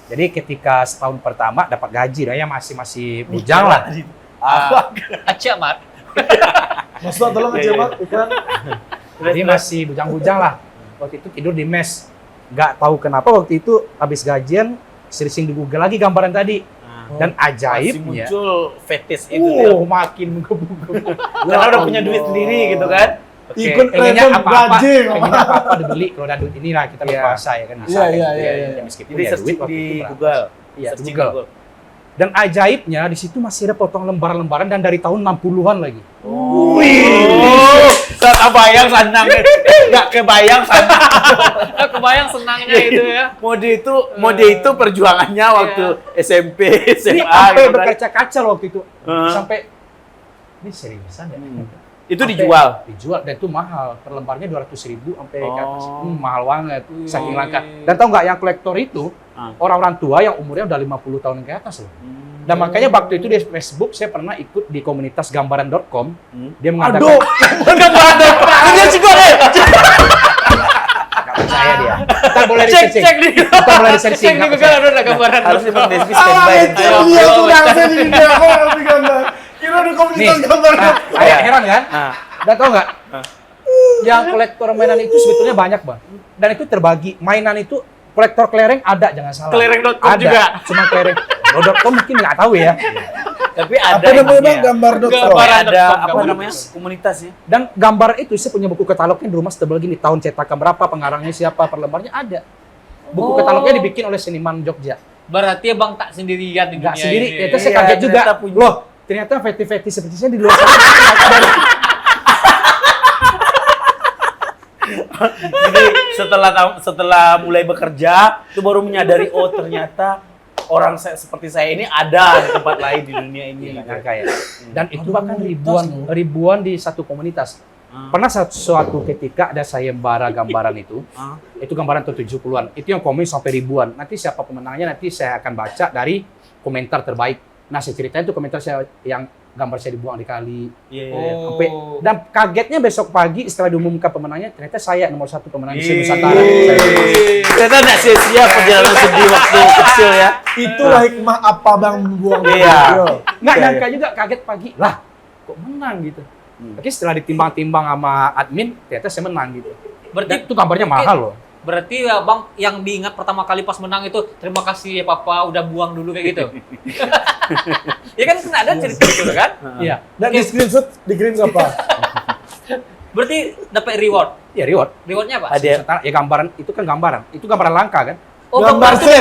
Jadi ketika setahun pertama dapat gaji, ya masih bujang lah. Acak, Mat. Maksudnya tolong aja Mat, iklan. Jadi masih bujang-bujang lah. Waktu itu tidur di mes. Nggak tahu kenapa waktu itu habis gajian searching di Google lagi gambaran tadi. Dan Masih ajaibnya, muncul fetish itu. Del. makin menggebu-gebu. Karena udah punya duit sendiri gitu kan. Oke. Ikut Pengennya random apa-apa, gaji. pengennya apa-apa dibeli. Kalau ada duit ini lah kita Iya. berpuasa ya kan bisa. Iya, kan. iya, Ya, iya. ya, meskipun Jadi ya searching duit waktu di itu berapa. Google. Iya, di Searching Google. Dan ajaibnya di situ masih ada potong lembaran-lembaran dan dari tahun 60-an lagi. Oh, saat kebayang sanang. Nggak kebayang sanang. Kebayang senangnya itu ya. Mode itu perjuangannya waktu SMP, Ini SMA sampai gitu kan. berkaca-kaca loh waktu itu. Heeh. Sampai ini seriusan ya. Itu Sampai dijual. Dijual dan itu mahal. Per lembarnya 200.000 sampai ke atas. Oh. Mahal banget. Saking Wih. langka. Dan tahu nggak yang kolektor itu Ah. orang-orang tua yang umurnya udah 50 tahun ke atas loh. Dan makanya waktu itu di Facebook saya pernah ikut di komunitas gambaran.com. Dia mengadakan Aduh, Ini juga deh. nggak percaya dia. Kita boleh Cek di-searching. di. Kita mulai di-searching. Cek di nggak Google percaya. ada gambaran. Harusnya Bang Desmi ah, standby. itu dia tuh langsung di video aku ngerti gambar. Kira ada Nih, komunitas gambar. nah, saya heran kan? Ah. Dan tau nggak? Yang kolektor mainan itu sebetulnya banyak bang. Dan itu terbagi. Mainan itu kolektor kelereng ada, jangan salah. Kelereng.com Ada, juga. cuma kelereng. .com mungkin nggak tahu ya. Tapi ada Apa namanya ininya. Bang? Gambar.com. Gambar. Ada apa Gambar. namanya? Komunitas ya. Dan gambar itu saya punya buku katalognya di rumah setebal gini. Tahun cetakan berapa, pengarangnya siapa, per lembarnya ada. Buku Oh. katalognya dibikin oleh seniman Jogja. Berarti Bang tak sendirian di Nggak dunia sendiri, ini. itu saya Iya, kaget juga. ternyata punya. Loh, ternyata fetish seperti saya di luar sana. Jadi setelah mulai bekerja itu baru menyadari oh ternyata orang seperti saya ini ada di tempat lain di dunia ini. Nggak nyangka ya. Dan itu Aduh, bahkan komunitas loh. ribuan di satu komunitas. Pernah suatu ketika ada sayembara gambaran itu gambaran tahun 70-an. Itu yang komen sampai ribuan. Nanti siapa pemenangnya nanti saya akan baca dari komentar terbaik. Nah, saya ceritain itu komentar saya yang gambar saya dibuang di kali. Iya. Oh. Sampai dan kagetnya besok pagi setelah diumumkan pemenangnya ternyata saya nomor 1 pemenang di Yeay. Nusantara. Ternyata nggak sia-sia perjalanan sedih waktu kecil ya. Itulah hikmah apa Bang buang Iya. video. Nggak Iya, nyangka juga kaget pagi. Lah, kok menang gitu. Tapi setelah ditimbang-timbang sama admin, ternyata saya menang gitu. Berarti Dan itu gambarnya mahal loh. Berarti ya Bang yang diingat pertama kali pas menang itu terima kasih ya Papa udah buang dulu kayak gitu. Ya kan ada cerita gitu kan? Iya. Dan di screenshot dikirim ke apa? Berarti dapat reward. Ya reward. Rewardnya apa? Ada Nusantara, ya gambaran, itu kan gambaran. Itu gambaran langka kan? Oh, Gambar tuh saya.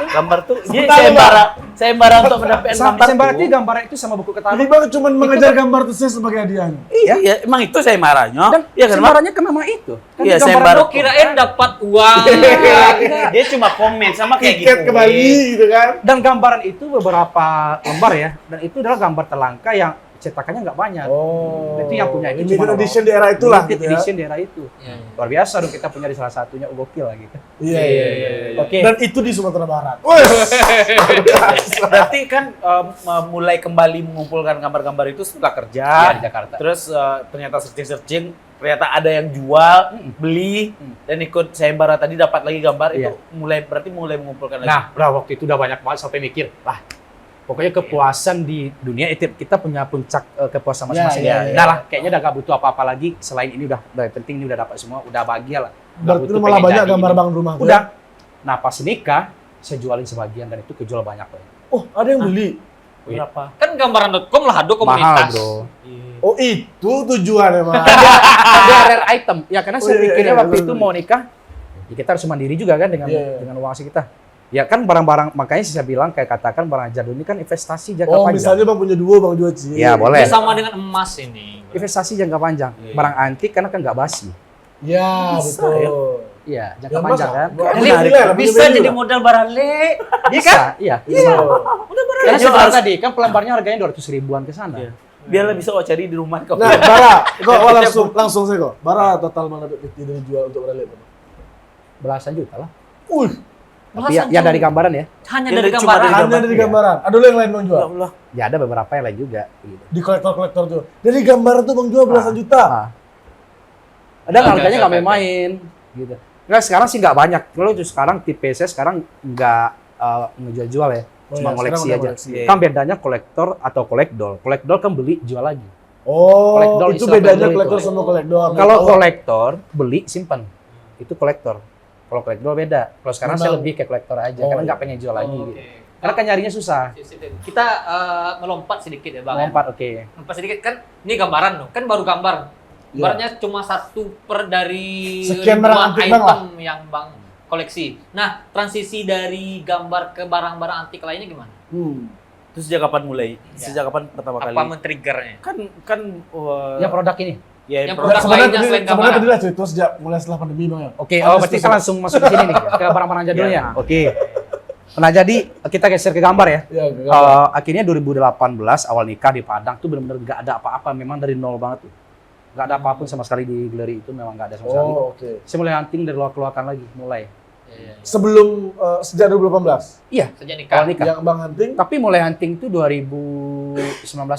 gambar tuh dia Sebentar, sayembara untuk mendapatkan gambar Saya tuh. gambaran itu sama buku Jadi katalog. Bang cuma mengejar gambar itu saya sebagai hadiahnya. Iya, emang itu sayembaranya. Dan Iya kan, Bang? sembarannya kan memang itu. Kan Iya, gambaran sayembara. Oh, kirain dapat uang. Dia cuma komen sama kayak Tiket gitu. ke Bali gitu kan. Dan gambaran itu beberapa lembar ya. Dan itu adalah gambar terlangka yang cetakannya nggak banyak. Oh. Itu yang punya itu Limited cuma edition di era itulah Limited gitu ya. edition di era itu. Luar biasa dong kita punya di salah satunya gokil lah gitu. Iya. Oke. Dan itu di Sumatera Barat. Berarti kan mulai kembali mengumpulkan gambar-gambar itu setelah kerja. Iya, di Jakarta. Terus ternyata searching ternyata ada yang jual, beli dan ikut sayembara tadi dapat lagi gambar Iya. itu berarti mulai mengumpulkan lagi. Nah, waktu itu udah banyak banget sampai mikir, lah pokoknya kepuasan di dunia itu kita punya puncak kepuasan masing-masing. Ya, ya, ya. Udah lah, kayaknya udah gak butuh apa-apa lagi selain ini udah penting ini udah dapat semua, udah bahagia lah. Nggak Berarti butuh malah pengen banyak jadi gambar ini. Bang di rumah. tuh Udah. ya? Nah, pas nikah saya jualin sebagian dan itu kejual banyak loh. Oh, ada yang beli. Berapa? Kan gambaran.com lah ada Mahal, komunitas. Bro. Oh, itu tujuannya, Bang. Ada rare item. Ya karena saya Oh, iya, pikirnya iya, waktu betul, itu betul. mau nikah, ya kita harus mandiri juga kan dengan Iya, iya. dengan uang asli kita. Ya kan barang-barang, makanya saya bilang kayak katakan barang jadul ini kan investasi jangka Oh, panjang. misalnya Bang punya 2, Bang jual Ci. Ya, boleh. Ini sama dengan emas ini. Investasi jangka panjang. Iya. Barang antik karena kan nggak basi. Ya, Bisa, betul. Iya, jangka Ya, panjang masa? kan. Buat Jadi nilai lah, punya bisa value jadi lah. modal barang le. Bisa, iya. Iya. Karena sebenarnya tadi kan pelembarnya harganya 200 ribuan ke sana. Iya. Biarlah bisa cari di rumah kau. Nah, Bara, kok langsung saya kok. Bara total mana PT dari jual untuk beralih? Belasan juta lah. Belasan Tapi ya dari juta. gambaran ya. Hanya Ya, dari cuma gambaran. dari Hanya dari gambaran. Ada yang lain Bang Ya jual? Allah. Ya ada beberapa yang lain juga. Gitu. Di kolektor-kolektor tuh. Dari gambaran tuh Bang jual belasan juta. Ah. Ada Oke, harganya oke, nggak oke. main-main. Gitu. Nah sekarang sih nggak banyak. Kalau itu sekarang tipe saya sekarang nggak ngejual-jual ya. Oh, Cuma iya, ngoleksi sekarang udah aja. ngoleksi. Iya. Kan bedanya kolektor atau kolekdol. Kolekdol kan beli jual lagi. Oh, Kolektor itu istilah bedanya kolektor kolektor itu. sama kolektor. Kalau Tahu. kolektor beli simpan. Itu kolektor. Kalau kolektor beda. Kalau sekarang saya Memang. lebih ke kolektor aja Oh, karena nggak iya. pengen jual lagi. Oh, Gitu. oke. Karena kan nyarinya susah. Kita melompat sedikit ya Bang. ya. Lompat oke. Lompat sedikit kan ini gambaran loh. Kan baru gambar. Iya. Gambarnya cuma 1 dari Sekian barang ribuan antik Bang item yang Bang koleksi. Nah, transisi dari gambar ke barang-barang antik lainnya gimana? Itu sejak kapan mulai? Ya. Sejak kapan pertama kali? Apa men-triggernya? Kan Yang produk ini. ya, yang produk- produk lainnya selain Sebenarnya gambaran. tadi lah cerita sejak mulai setelah pandemi Bang ya. Oke, Ada oh berarti setuju. kita langsung masuk ke sini nih, ke barang-barang jadulnya. Ya. Oke. Nah, jadi kita geser ke gambar ya. Iya, gambar. Akhirnya 2018 awal nikah di Padang tuh benar-benar gak ada apa-apa, memang dari nol banget tuh. Gak ada apapun sama sekali di galeri itu, memang gak ada sama sekali. Oh, oke. Saya mulai hunting dari luar-keluarkan lagi, mulai. Iya. Sebelum sejak 2018 Iya, Sejak nikah. awal nikah. yang Bang hunting Tapi mulai hunting tuh 2019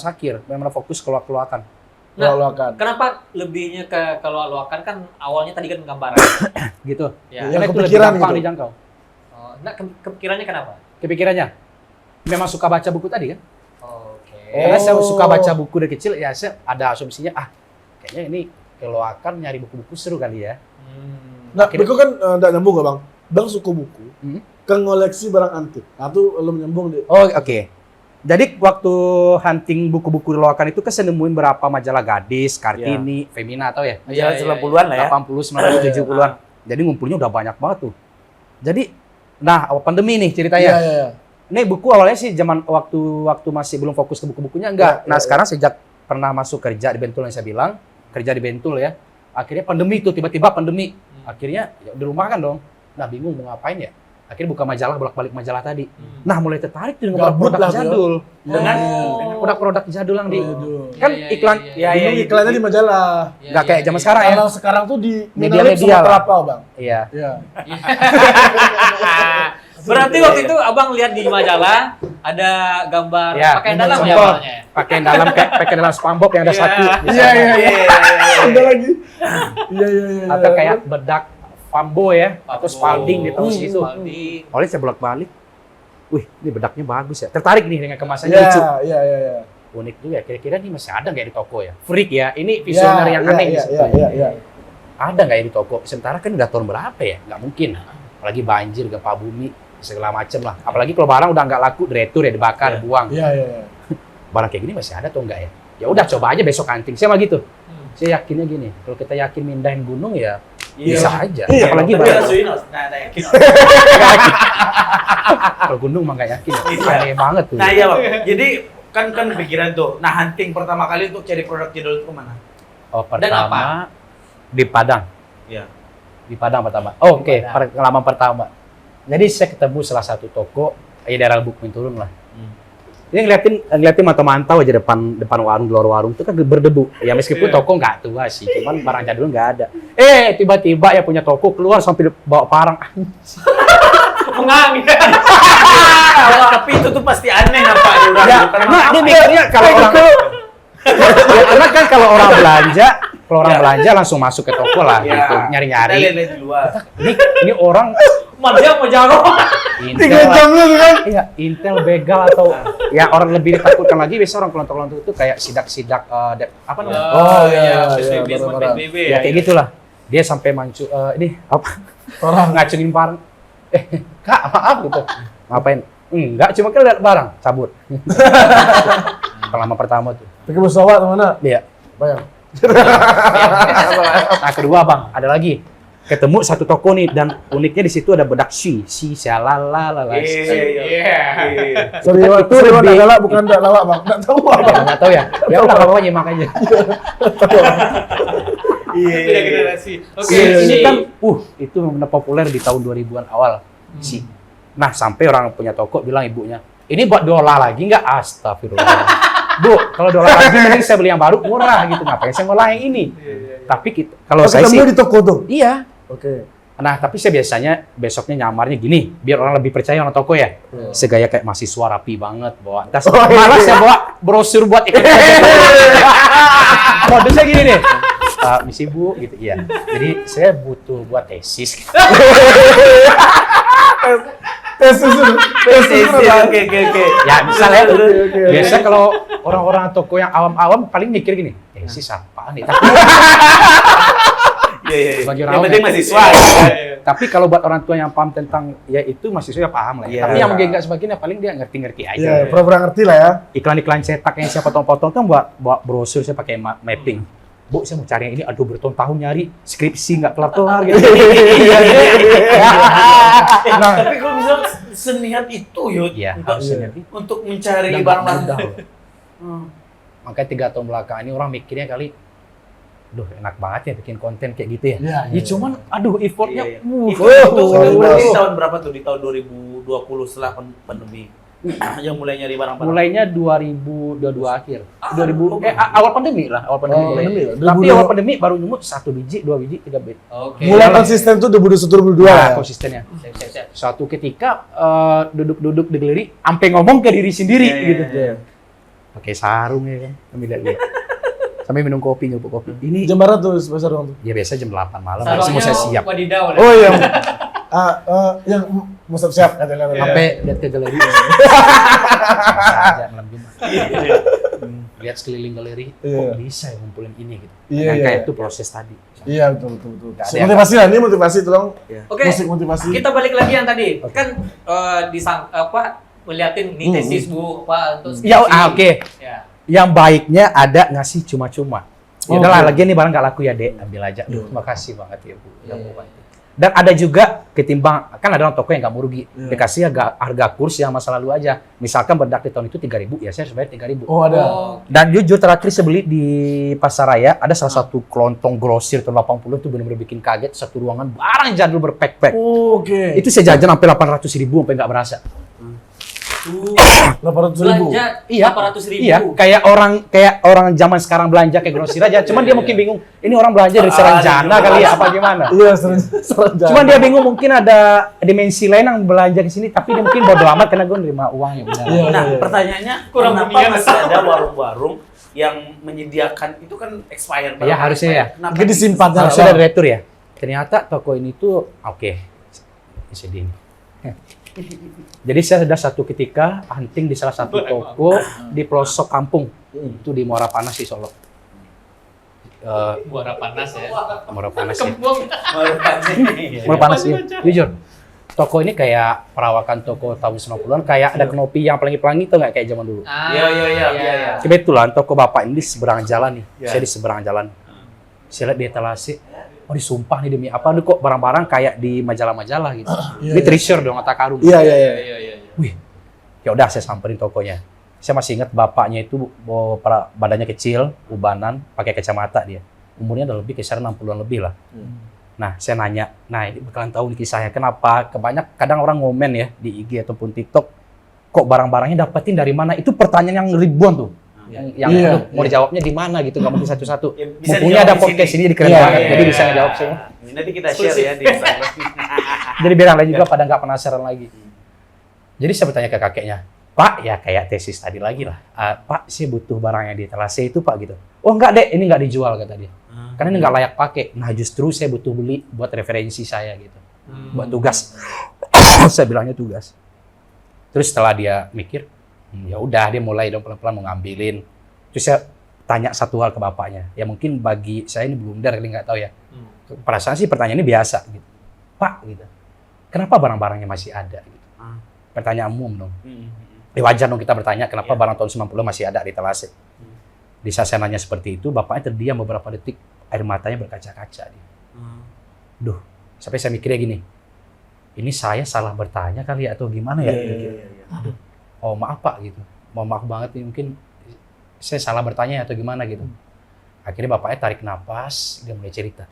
akhir, memang fokus keluar-keluarkan. Nah, lawakan. Kenapa lebihnya ke kalau aluakan kan awalnya tadi kan gambaran. Gitu. Ya. Yang Karena itu lebih kepikiran gampang gitu. dijangkau. Oh, nah kepikirannya kenapa? Kepikirannya, memang suka baca buku tadi kan? Oke. Karena saya Oh. suka baca buku dari kecil, ya saya ada asumsinya, kayaknya ini keluarkan nyari buku-buku seru kali ya. Nah, Akhirnya- itu kan enggak nyambung gak Bang? Bang suka buku, ke ngoleksi barang antik. Nah, itu lo menyambung di Oh oke. Jadi waktu hunting buku-buku luakan itu kan saya nemuin berapa majalah gadis, Kartini, Femina atau ya? Majalah Iya, 90-an lah ya. 80, 90, 70-an. Jadi ngumpulnya udah banyak banget tuh. Jadi, nah awal pandemi nih ceritanya. Iya. Ini buku awalnya sih zaman waktu masih belum fokus ke buku-bukunya enggak. Iya, Nah iya, sekarang sejak pernah masuk kerja di Bentul yang saya bilang, kerja di Bentul ya. Akhirnya pandemi tuh, tiba-tiba pandemi. Akhirnya ya, di rumah kan dong. Nah bingung mau ngapain ya. Akhirnya buka majalah, bolak-balik majalah tadi. Nah mulai tertarik tuh dengan Gabut produk lah, jadul. Dengan Dengan produk-produk jadul yang di Aduh. kan Iya, iya, iklan iya, iya. Dulu iklannya di majalah. nggak kayak zaman sekarang ya. Kalau sekarang tuh di Media-media Media lah. apa Bang? Iya. Iya. Berarti waktu itu abang lihat di majalah ada gambar Ya, pakaian dalam ya contoh. awalnya. ya? Pakaian dalam kayak pakaian dalam SpongeBob yang ada Iya. satu. Iya, iya, iya. Iya. Ada lagi. Iya. Atau kayak bedak Fambo ya, atau Pablo, Spalding gitu gitu. Spalding. Oleh saya bolak-balik. Wih, ini bedaknya bagus ya. Tertarik nih dengan kemasannya lucu. Iya. Unik juga. Kira-kira ini masih ada nggak di toko ya? Freak ya. Ini visioner yang aneh nih sebetulnya. Iya. Ada nggak ya di toko? Sementara kan udah tahun berapa ya? Nggak mungkin. Apalagi banjir, gempa bumi, segala macem lah. Apalagi kalau barang udah nggak laku, diretur ya, dibakar, Iya. buang. Iya. Barang kayak gini masih ada atau enggak ya? Ya udah coba aja besok hunting. Saya mah gitu. Saya yakinnya gini. Kalau kita yakin mindahin gunung ya bisa aja. Iya, Apalagi Tapi barang. Suinos. Nah, yakin. Kalau gunung mah nggak yakin. Iya. Aneh banget tuh. Nah, iya, Bang. Jadi kan pikiran tuh. Nah, hunting pertama kali untuk cari produk jadul itu kemana? Oh, Dan pertama di Padang. Iya. Di Padang pertama. Oh, oke, Padang. pengalaman pertama. Jadi saya ketemu salah satu toko di daerah Bukmin Turun lah. Ini ngeliatin mantau-mantau aja depan warung, luar warung itu kan berdebu. Ya meskipun toko nggak tua sih, cuman barang jadul nggak ada. Tiba-tiba ya punya toko keluar sambil bawa parang. Mengang. Tapi itu tuh pasti aneh apa udah. Ya, karena dia mikirnya kalau orang ya, karena kan kalau orang belanja langsung masuk ke toko lah Iya. gitu, Kita nyari-nyari. lihat di luar. Ini orang Dia mau jaro. Intel 3 jam lu kan? Iya, Intel begal atau ya orang lebih ditakutkan lagi biasa orang kelontok-kelontok itu kayak sidak-sidak apa namanya? Oh, iya, PSBB, iya, semua barang-barang. PSBB. Ya kayak gitulah. Dia sampai ini apa? Orang. Ngacungin barang. Kak, maaf gitu. Ngapain? Enggak, cuma kan lihat barang, cabut. Pengalaman pertama tuh. Pakai pesawat mana? Iya. Bayang. Nah, kedua, Bang, ada lagi. ketemu satu toko nih dan uniknya di situ ada bedak si sialalala. Iya. Sorry, Itu itu lewat lebih- lawak bukan ndak lawak bang. Nggak tahu apa. Nggak tahu ya. Ya udah kalau nyimak aja. Iya. Beda generasi. Oke. Ini kan itu benar populer di tahun 2000-an awal. Si. Nah, sampai orang punya toko bilang ibunya, "Ini buat dolar lagi nggak?" Astagfirullah. Bu, kalau dolar lagi mending saya beli yang baru murah gitu. Ngapain saya ngolah yang ini? Tapi kalau saya sih Ketemu di toko tuh. iya. Oke. Nah, tapi saya biasanya besoknya nyamarnya gini, biar orang lebih percaya orang toko ya. Segaya kayak mahasiswa rapi banget, bawa tas. Malah saya bawa brosur buat ikut. Modusnya gini nih. Misi Bu, gitu. Iya. Jadi saya butuh buat tesis. Tesis. Oke. Ya, misalnya Oke. biasa kalau orang-orang toko yang awam-awam paling mikir gini, tesis apaan nih? Tapi, Iya. Bagi Yang orang penting ya. mahasiswa. tapi kalau buat orang tua yang paham tentang ya itu mahasiswa ya paham lah. Ya. Iya. Tapi yang mungkin nggak sebagainya paling dia ngerti-ngerti aja. Iya, pura-pura ngerti lah ya. Iklan-iklan cetak yang saya potong-potong kan buat brosur saya pakai mapping. Bu, saya mau cari yang ini, aduh bertahun-tahun nyari, skripsi nggak kelar-kelar gitu. Nah, Tapi kalau bisa seniat itu Yud, iya, untuk, harus ngerti. untuk mencari Dan barang-barang. mudah loh. Makanya 3 tahun belakangan ini orang mikirnya kali, duh enak banget ya bikin konten kayak gitu ya. Iya, Ya cuman, aduh effortnya, Iya, iya. Itu berarti berarti tahun berapa tuh? Di tahun 2020 setelah pandemi. Yang mulai nyari barang-barang. mulainya 2022 akhir. 2000 awal pandemi lah, awal pandemi mulai. pandemi lah. Tapi 2022. awal pandemi baru nemu 1 biji, 2 biji, 3 biji. Oke. Mulai konsisten tuh 2021 2022 Nah, ya. konsistennya. Siap. Suatu ketika duduk-duduk di galeri, sampai ngomong ke diri sendiri Iya, iya, gitu. iya. Pakai sarung ya kan, sambil lihat-lihat. Sampai minum kopi, nyupuk kopi. Ini Jam berapa tuh pasar uang tuh? ya biasa jam 8 malam, masih mau saya siap. Wadidaw. Oh iya. Yang mau siap katanya. Sampai lihat ke galeri. Saja malam Jumat. Lihat sekeliling galeri, Iya. kok bisa ya ngumpulin ini gitu. Iya, Yang iya. kayak itu proses tadi. Iya betul. Nggak ada yang- Motivasi lah, ini motivasi tolong. Oke. Musik motivasi. Kita balik lagi yang tadi. Kan ngeliatin nih tesis Bu apa untuk Ya, skripsi. oke. Ya. Yang baiknya ada ngasih cuma-cuma. Ya Oh, udahlah, oke. lagi nih barang nggak laku ya Dek, ambil aja. Duh, terima kasih banget ya Bu. Udah mau bantu. Dan ada juga ketimbang, kan ada orang toko yang nggak mau rugi. Iya. Dikasih harga kurs yang masa lalu aja. Misalkan bedak di tahun itu 3.000, ya saya harus bayar 3.000. Oh ada. Oh, Dan jujur terakhir saya beli di Pasar Raya, ada salah satu kelontong grosir tahun 80 itu benar-benar bikin kaget. Satu ruangan barang jadul berpek-pek. Oh, oke. Itu saya jajan sampai 800.000 sampai nggak berasa. 800.000. belanja Iya. 800.000. Iya, kayak orang zaman sekarang belanja kayak grosir aja. Cuman dia mungkin bingung, ini orang belanja dari Seranjana kali ya, apa gimana? Iya, sering. Cuman dia bingung mungkin ada dimensi lain yang belanja ke sini, tapi dia mungkin bodo amat karena gue nerima uangnya benar. Iya. Nah, pertanyaannya, Kurang kenapa dunia. masih ada warung-warung yang menyediakan itu kan expired Iya, harusnya ya. Kenapa? Mungkin disimpan Harusnya ada direktur ya. Ternyata toko ini tuh oke. Sedih. Jadi saya ada satu ketika hunting di salah satu toko di pelosok kampung. Itu di Muara Panas di Solo. Muara panas ya. Muara Panas ya. Kembung. Muara Panas ya. Jujur. Toko ini kayak perawakan toko tahun 90-an, kayak ada kenopi yang pelangi-pelangi tuh nggak kayak zaman dulu. Iya. Kebetulan toko bapak ini di seberang jalan nih. Ya. Saya di seberang jalan. Saya lihat di etalase, oh disumpah nih demi apa? Ini kok barang-barang kayak di majalah-majalah gitu. Iya, Ini iya. treasure dong, kata karung. Iya. Wih, ya udah saya samperin tokonya. Saya masih ingat bapaknya itu badannya kecil, ubanan, pakai kacamata dia. Umurnya udah lebih kisaran 60-an lebih lah. Nah, saya nanya, nah ini bakalan tahu nih kisahnya. Kenapa? Kadang orang ngomen ya di IG ataupun TikTok, kok barang-barangnya dapetin dari mana? Itu pertanyaan yang ribuan tuh. Yang Iya, aduh, mau dijawabnya di mana gitu, nggak mungkin satu-satu. Ya, bisa Mumpungnya dijawab ada di podcast sini. ini keren Iya, banget, iya, jadi Iya. bisa ngejawab semua. Nanti kita share ya di Instagram. Jadi biar yang lain juga pada nggak penasaran lagi. Jadi saya bertanya ke kakeknya, Pak, ya kayak tesis tadi lagi lah. Pak, saya butuh barang yang di etalase itu Pak gitu. Oh enggak dek, ini nggak dijual kata dia. Karena ini nggak layak pakai. Nah justru saya butuh beli buat referensi saya gitu. Buat tugas. Saya bilangnya tugas. Terus setelah dia mikir, ya udah dia mulai dong pelan-pelan mau ngambilin. Terus saya tanya satu hal ke bapaknya. Ya mungkin bagi saya ini blunder kali nggak tahu ya. Perasaan sih pertanyaan ini biasa gitu. Pak gitu. Kenapa barang-barangnya masih ada gitu. Pertanyaan umum dong. Ya wajar dong kita bertanya kenapa barang tahun 90 masih ada di etalase. Di saat saya nanya seperti itu, bapaknya terdiam beberapa detik, air matanya berkaca-kaca. Duh, Sampai saya mikirnya gini, ini saya salah bertanya kali ya, atau gimana ya? Aduh, oh maaf Pak gitu. Maaf banget nih, mungkin saya salah bertanya atau gimana gitu. Akhirnya bapaknya tarik napas, dia mulai cerita.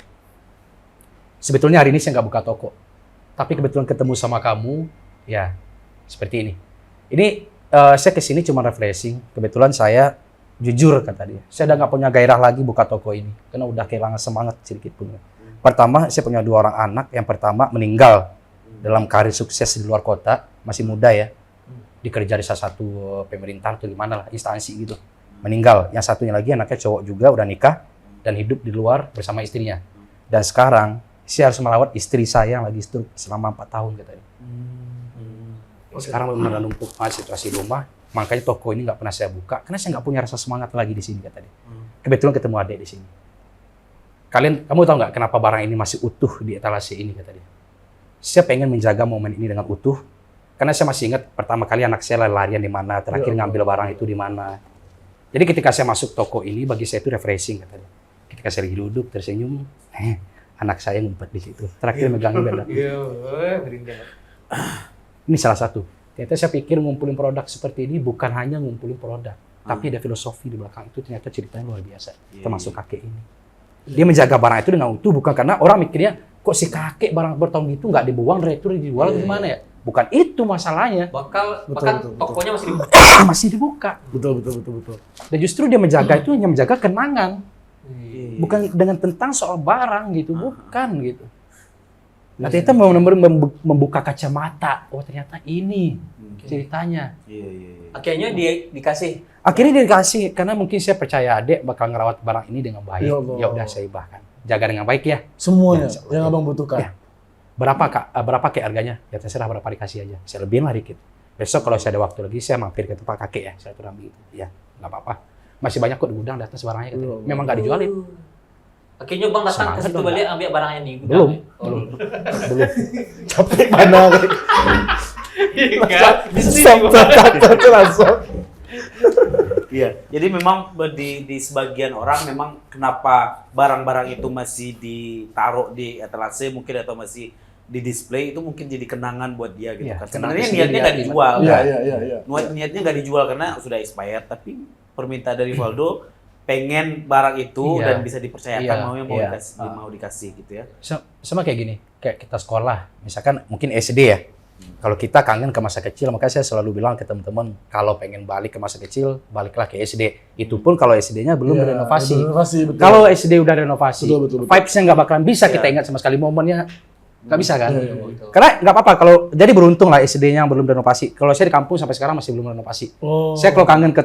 Sebetulnya hari ini saya nggak buka toko, tapi kebetulan ketemu sama kamu, ya seperti ini. Ini saya kesini cuma refreshing. Kebetulan saya jujur kata dia, saya udah nggak punya gairah lagi buka toko ini, karena udah kehilangan semangat sedikit pun. Pertama, saya punya 2 orang anak. Yang pertama meninggal dalam karir sukses di luar kota, masih muda ya, dikerja di salah satu pemerintahan atau gimana lah, instansi gitu. Meninggal. Yang satunya lagi anaknya cowok juga, udah nikah dan hidup di luar bersama istrinya. Dan sekarang saya harus merawat istri saya yang lagi stroke selama 4 tahun katanya. Sekarang benar-benar numpuk banget situasi rumah, makanya toko ini nggak pernah saya buka karena saya nggak punya rasa semangat lagi di sini katanya. Kebetulan ketemu adik di sini. Kamu tahu nggak kenapa barang ini masih utuh di etalase ini kata dia? Saya pengen menjaga momen ini dengan utuh karena saya masih ingat pertama kali anak saya larian di mana, terakhir ngambil barang itu di mana. Jadi ketika saya masuk toko ini, bagi saya itu refreshing katanya. Ketika saya lagi duduk, tersenyum, anak saya ngumpet di situ. Terakhir megangin benda. Ini salah satu. Ternyata saya pikir ngumpulin produk seperti ini bukan hanya ngumpulin produk, tapi ada filosofi di belakang itu. Ternyata ceritanya luar biasa, termasuk kakek ini. Dia menjaga barang itu dengan utuh, bukan karena orang mikirnya, kok si kakek barang bertahun gitu nggak dibuang, dari itu dijual gimana ya? Bukan itu masalahnya. Bahkan tokonya masih dibuka. Masih dibuka. Betul. Dan justru dia menjaga itu hanya menjaga kenangan. Bukan dengan tentang soal barang gitu, bukan gitu. Nah, ternyata membuka kacamata. Oh, ternyata ini ceritanya. Akhirnya dia dikasih. Akhirnya dia dikasih karena mungkin saya percaya adik bakal ngerawat barang ini dengan baik. Ya Allah. Ya udah saya bahkan jaga dengan baik ya. Semuanya Ya, yang abang butuhkan. Ya. Berapa Kak? Berapa kayak harganya? Ya terserah berapa dikasih aja. Saya lebihin lah dikit. Besok kalau saya ada waktu lagi saya mampir ke tempat kakek ya. Saya tuh ambil itu. Ya, nggak apa-apa. Masih banyak kok di gudang di atas barangnya katanya. Memang nggak dijualin. Akhirnya Bang datang ke Semangat situ dong, balik ambil barangnya nih. Belum. Belum. Capek mana? Langsung. Iya, jadi memang di sebagian orang memang kenapa barang-barang itu masih ditaruh di etalase mungkin atau masih di display itu mungkin jadi kenangan buat dia gitu Iya, kan. kenangan Sebenarnya sendiri niatnya nggak hati, dijual Iya, kan. iya. Niatnya nggak dijual karena sudah expired, tapi permintaan dari Valdo pengen barang itu Iya. dan bisa dipercayakan Iya. mau dikasih gitu ya. Sama kayak gini, kayak kita sekolah, misalkan mungkin SD ya. Kalau kita kangen ke masa kecil, makanya saya selalu bilang ke teman-teman, kalau pengen balik ke masa kecil, baliklah ke SD. Itu pun kalau SD-nya belum renovasi. Betul. Kalau SD udah renovasi, Betul. vibes-nya nggak bakalan bisa Iya. kita ingat sama sekali momennya. Nggak bisa kan? Iya. Karena nggak apa-apa, kalau jadi beruntung lah SD-nya yang belum renovasi. Kalau saya di kampung sampai sekarang masih belum renovasi. Oh. Saya kalau kangen ke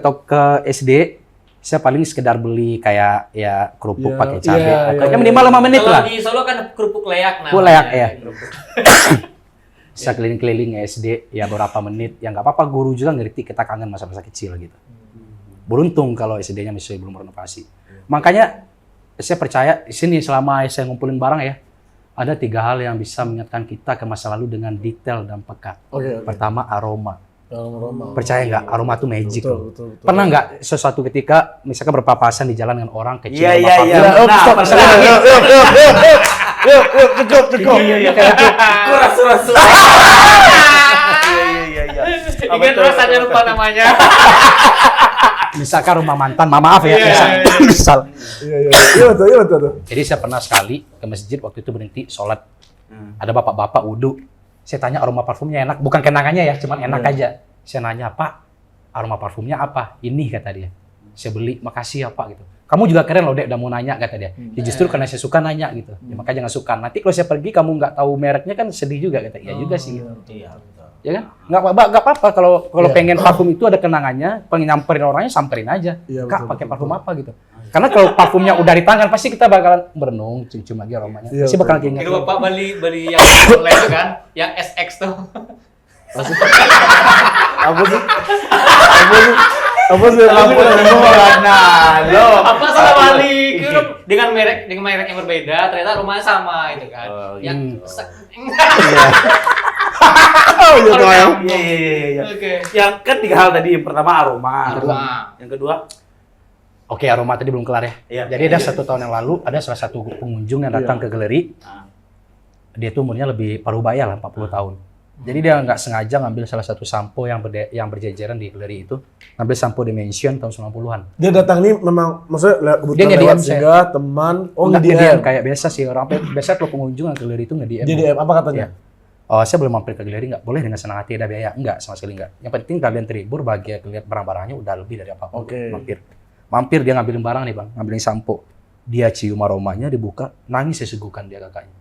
SD, saya paling sekedar beli kayak ya kerupuk Iya, pakai cabai. iya, Atau iya, ya minimal 5 menit Kalau lah. di Solo kan kerupuk leak namanya. Kerupuk leak, ya. Kerupuk. Saya keliling-keliling SD ya beberapa menit. Ya nggak apa-apa, guru juga ngerti kita kangen masa-masa kecil gitu. Beruntung kalau SD-nya masih belum renovasi. Makanya saya percaya di sini selama saya ngumpulin barang ya, ada 3 hal yang bisa mengingatkan kita ke masa lalu dengan detail dan peka. Oke. Pertama, aroma. Aroma. Percaya nggak? Aroma tuh magic loh. Betul. Pernah nggak sesuatu ketika misalkan berpapasan di jalan dengan orang kecil Iya, sama iya, parfum? iya. Oh, Nah, stop. pernah. Yuk, cukup. Iya, rasu. Iya. Ingat rasanya lupa namanya. Misalkan rumah mantan, maaf ya, misal. Iya, betul. Jadi saya pernah sekali ke masjid waktu itu berhenti sholat. Ada bapak-bapak wudhu. Saya tanya aroma parfumnya enak, bukan kenangannya ya, cuman enak aja. Saya nanya, Pak, aroma parfumnya apa? Ini kata dia. Saya beli, makasih ya Pak gitu. Kamu juga keren loh Dek, udah mau nanya kata dia. Ya, justru karena saya suka nanya gitu. Ya, makanya jangan suka. Nanti kalau saya pergi kamu nggak tahu mereknya kan sedih juga kata. Ya juga sih. Gitu. Iya. Ya kan? Nggak apa-apa kalau pengen parfum itu ada kenangannya, pengen nyamperin orangnya samperin aja. Iya, Kak betul, pakai betul. parfum apa gitu. Karena kalau parfumnya udah di tangan pasti kita bakalan merenung, cium lagi aromanya. Iya, Pasti bakal Itu keinget. Bapak beli yang online itu kan, yang SX tuh. Apa sih? Nah, lo. Apa salah balik? Dengan merek yang berbeda, ternyata rumahnya sama itu kan. Oh, Yang Oh, iya, Aroma. Bang. Iya. Oke. Yang kan 3 hal tadi. Yang pertama aroma. Aroma. Yang kedua, Oke, aroma tadi belum kelar ya. Iya. Jadi ada 1 tahun yang lalu ada salah satu pengunjung yang datang ke galeri. Ah. dia tuh umurnya lebih parubaya lah, 40 tahun. Jadi dia nggak sengaja ngambil salah satu sampo yang berjejeran di galeri itu, ngambil sampo Dimension tahun 90-an. Dia datang nih memang maksudnya kebetulan Dia nge-DM lewat saya. singgah, teman, Nggak nge-DM. nge-DM, kayak biasa sih orang. Biasa kalau pengunjung ke galeri itu nge-DM. Dia DM apa katanya? Oh, saya boleh mampir ke galeri nggak? Boleh dengan senang hati, ada biaya? Enggak, sama sekali enggak. Yang penting kalian terhibur, bahagia lihat barang-barangnya udah lebih dari apa-apa. Oke. Mampir dia ngambilin barang nih bang, ngambilin sampo. Dia cium aromanya, dibuka, nangis sesugukan dia kakaknya.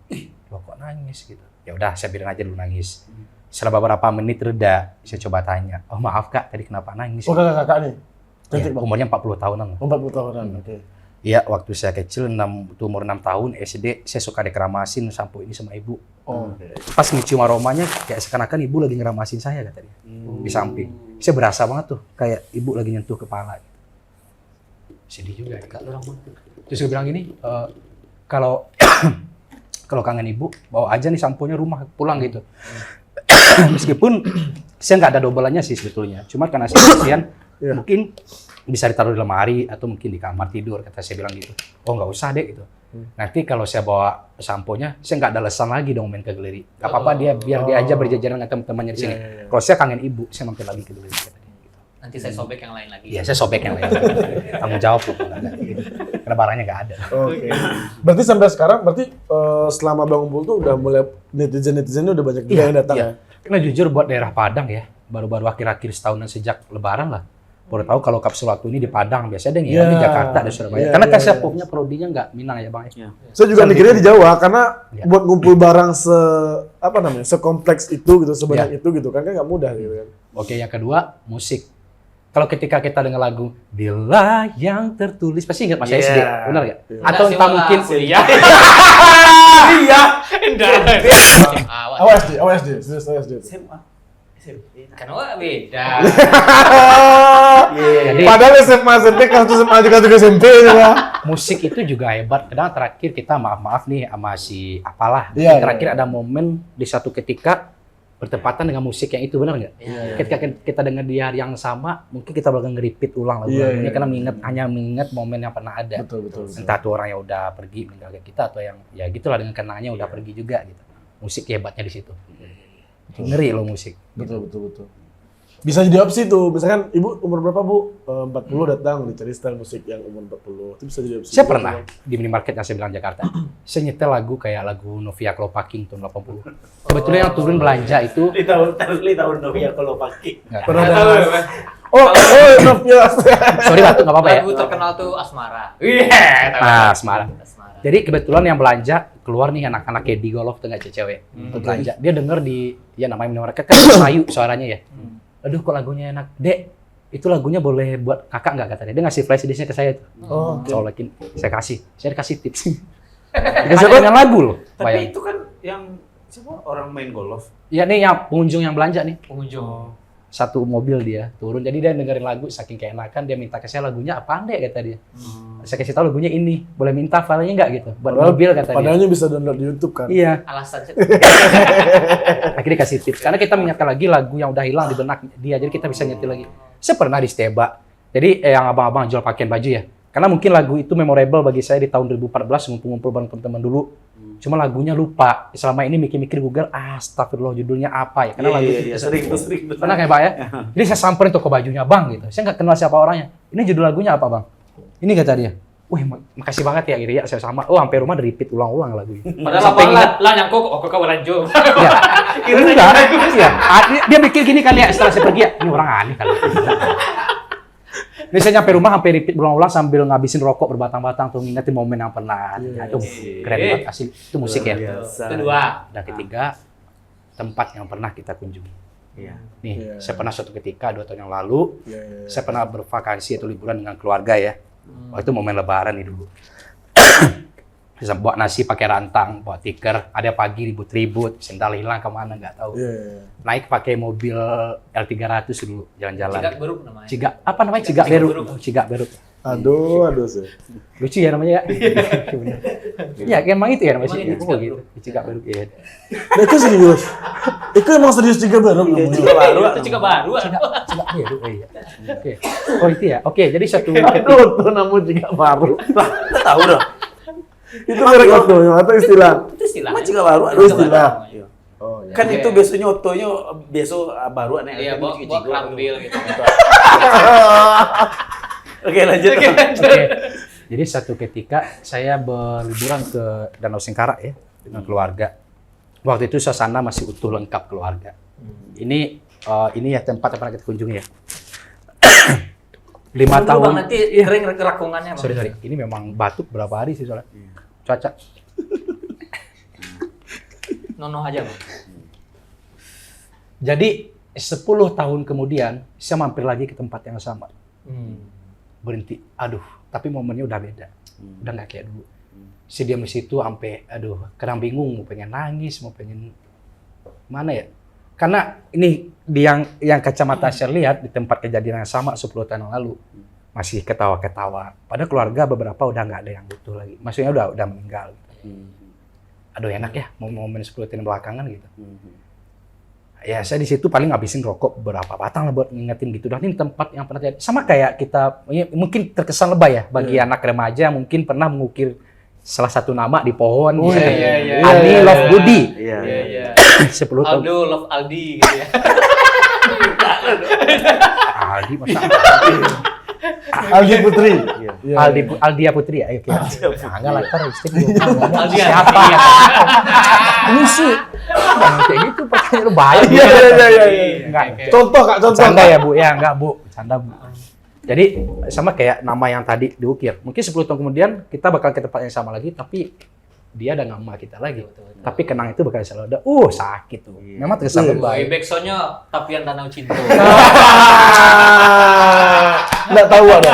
Loh kok nangis gitu? Ya udah, saya biarin aja dulu nangis. Setelah beberapa menit reda, saya coba tanya, oh maaf kak, tadi kenapa nangis? Oh kakak nih? Ya, Cantik Bang. umurnya 40 tahunan. 40 tahunan, oke. Iya, waktu saya kecil, umur 6 tahun, SD, saya suka dikeramasin sampo ini sama ibu. Oh. Pas ngecium aromanya, kayak seakan-akan ibu lagi ngeramasin saya katanya. Di samping. Saya berasa banget tuh, kayak ibu lagi nyentuh kepala. Sedih juga ya, Kak. Terus saya bilang gini, kalau kalau kangen ibu, bawa aja nih samponya rumah, pulang gitu. Meskipun saya nggak ada dobelannya sih sebetulnya. Cuma karena saya kasihan, mungkin bisa ditaruh di lemari atau mungkin di kamar tidur, kata saya bilang gitu. Oh nggak usah deh gitu. Nanti kalau saya bawa samponya, saya nggak ada alasan lagi dong main ke galeri. Gak apa-apa biar dia aja berjajaran dengan teman-temannya di sini. Kalau saya kangen ibu, saya mampir lagi ke galeri. Nanti saya sobek yang lain lagi. Iya, saya sobek yang lain. Tanggung jawab loh. Karena barangnya nggak ada. Oke. Berarti sampai sekarang, selama Bang Umpul tuh udah mulai netizen-netizennya udah banyak juga yang datang ya? Karena jujur buat daerah Padang ya, baru-baru akhir-akhir setahunan sejak Lebaran lah. Baru tahu kalau kapsul waktu ini di Padang, biasanya ada yang di Jakarta, ada Surabaya. Karena kasih popnya prodinya nggak Minang ya bang. Saya juga mikirnya di Jawa karena Iya. buat ngumpul barang sekompleks itu gitu, sebanyak itu gitu kan nggak mudah gitu kan. Oke, yang kedua musik. Kalau ketika kita dengar lagu Bila yang tertulis, pasti ingat masa SD, benar nggak? Atau entah mungkin kuliah. Iya. AWSD, serius AWSD. SMA. Kan beda. Jadi Padahal SMA SMP kelas 1 SMA juga SMP ya. musik itu juga hebat. Kadang terakhir kita maaf nih sama si apalah. Iya, Terakhir ada momen di satu ketika bertepatan dengan musik yang itu, benar nggak? Ketika kita dengar di hari yang sama, mungkin kita bakal nge-repeat ulang lagu-lagunya karena hanya mengingat momen yang pernah ada. Betul. Entah tuh orang yang udah pergi meninggalkan kita atau yang ya gitulah dengan kenangannya udah pergi juga gitu. Musik hebatnya di situ. Ngeri loh musik. Betul. Bisa jadi opsi tuh, misalkan ibu umur berapa bu? 40 datang dicari style musik yang umur 40, itu bisa jadi opsi. Saya pernah di minimarket yang saya bilang Jakarta, saya nyetel lagu kayak lagu Novia Klopaking tahun 80. Kebetulan yang turun belanja itu Di tahun Novia kalau pakai. Pernah ada. Maaf ya. sorry Batu, nggak apa-apa ya. Lagu terkenal tuh Asmara. Iya, Nah, Semarang. Asmara. Jadi kebetulan yang belanja keluar nih anak-anak kayak di golf tuh nggak cewek untuk belanja. Dia denger di ya namanya minimarket kan sayu suaranya ya. Aduh kok lagunya enak, Dek. Itu lagunya boleh buat kakak nggak katanya. Dia ngasih flash disknya ke saya tuh. Oh, oke. Soalnya saya dikasih tips. Dikasih dengan lagu loh. Tapi Bayang. itu kan yang siapa orang main golf. Ya nih yang pengunjung yang belanja nih. Pengunjung. Satu mobil dia turun. Jadi dia dengerin lagu saking keenakan dia minta ke saya lagunya apaan deh kata dia. Saya kasih tahu lagunya ini. Boleh minta filenya nggak gitu? Buat mobil kata dia. Padahalnya bisa download di YouTube kan. Iya. Alasan Akhirnya kasih tips. Karena kita mengingatkan lagi lagu yang udah hilang di benak dia. Jadi kita bisa nyetir lagi. Saya pernah di Steba. Jadi yang abang-abang jual pakaian baju ya. Karena mungkin lagu itu memorable bagi saya di tahun 2014 ngumpul-ngumpul bareng teman-teman dulu. Cuma lagunya lupa. Selama ini mikir-mikir Google, astagfirullah judulnya apa ya? Karena lagu itu sering. pernah kayak Pak ya. Jadi saya samperin toko bajunya Bang gitu. Saya nggak kenal siapa orangnya. Ini judul lagunya apa Bang? Ini kata dia. Wih, makasih banget ya gitu ya. Saya sama. Oh, sampai rumah repeat ulang-ulang lagunya. Padahal apa lah nyangkuk kok lanjut. Ya. Enggak. Ya. Dia mikir gini kali ya setelah saya pergi ya. Ini orang aneh kali. Ini saya nyampe rumah sampai repeat berulang-ulang sambil ngabisin rokok berbatang-batang tuh ngingetin momen yang pernah. Ya, itu keren banget asli. Itu musik ya. Kedua. Dan ketiga, tempat yang pernah kita kunjungi. Iya. Nih, saya pernah suatu ketika 2 tahun yang lalu, Iya. saya pernah bervakansi atau liburan dengan keluarga ya. Waktu momen lebaran nih dulu. Bisa bawa nasi pakai rantang, bawa tikar, ada pagi ribut-ribut, sendal hilang kemana nggak tahu. Iya. Naik pakai mobil L300 dulu jalan-jalan. Cigak Beruk namanya. Apa namanya? Cigak Beruk. Beruk. Oh, Cigak Beruk. Aduh sih. Lucu ya namanya ya. Ya, emang itu ya namanya Emang Cigak itu Beruk Cigak gitu. Cigak Beruk ya. Nah, itu serius. Itu emang serius juga bareng Iya, namanya. juga baru. Itu Cigak Baru. Cigak Beruk. Oh iya. Oke. Oh itu ya. Oke, jadi satu Aduh, tuh namun juga baru. Kita tahu dong. Itu merek otonya atau istilah? Itu istilah. Emang juga baru ada Itu istilah. Iya. Oh, ya. Kan Oke. itu biasanya otonya baru aneh. Iya, bawa kerambil gitu. Oke, lanjut. Oke. Jadi satu ketika saya berliburan ke Danau Singkarak ya dengan keluarga. Waktu itu suasana masih utuh lengkap keluarga. Ini ya tempat yang pernah kita kunjungi ya. 5 Bang, tahun. nanti kering rakungannya, Bang. Sorry. Ini memang batuk berapa hari sih soalnya. Cuaca. Nono aja, Bang. Jadi 10 tahun kemudian saya mampir lagi ke tempat yang sama. Berhenti. Aduh, tapi momennya udah beda. Udah nggak kayak dulu. Si diam di situ sampai aduh, kadang bingung mau pengen nangis, mau pengen mana ya? Karena ini yang kacamata saya lihat di tempat kejadian yang sama 10 tahun yang lalu masih ketawa-ketawa. Padahal keluarga beberapa udah nggak ada yang butuh lagi. Maksudnya udah meninggal. Aduh enak ya, momen 10 tahun belakangan gitu. Ya saya di situ paling ngabisin rokok beberapa batang lah buat ngingetin gitu. Dan ini tempat yang pernah terjadi. Sama kayak kita, ya, mungkin terkesan lebay ya bagi anak remaja mungkin pernah mengukir salah satu nama di pohon. Oh, gitu. iya. Adi Iya, Love iya. Budi. Iya. Iya. 10 tahun. Aldo love Aldi gitu ya. Aldi masa Aldi Putri. Iya. Iya, Aldia Putri ya. Oke. Enggak lah, ntar istri ngomong Aldia. siapa ya? Ini sih jangan kayak gitu pertanyaan lu bahaya. Iya. Enggak. Contoh Kak, contoh. Canda Kak. ya Bu? Ya enggak Bu, canda Bu. Jadi sama kayak nama yang tadi diukir. Mungkin 10 tahun kemudian kita bakal ke tempat yang sama lagi, tapi dia ada nama kita lagi. Tapi kenang itu bakal selalu ada. Sakit tuh. Memang terkesan Iya. lebay. Backsoundnya Tapian Danau Cinta. Nggak tahu ada.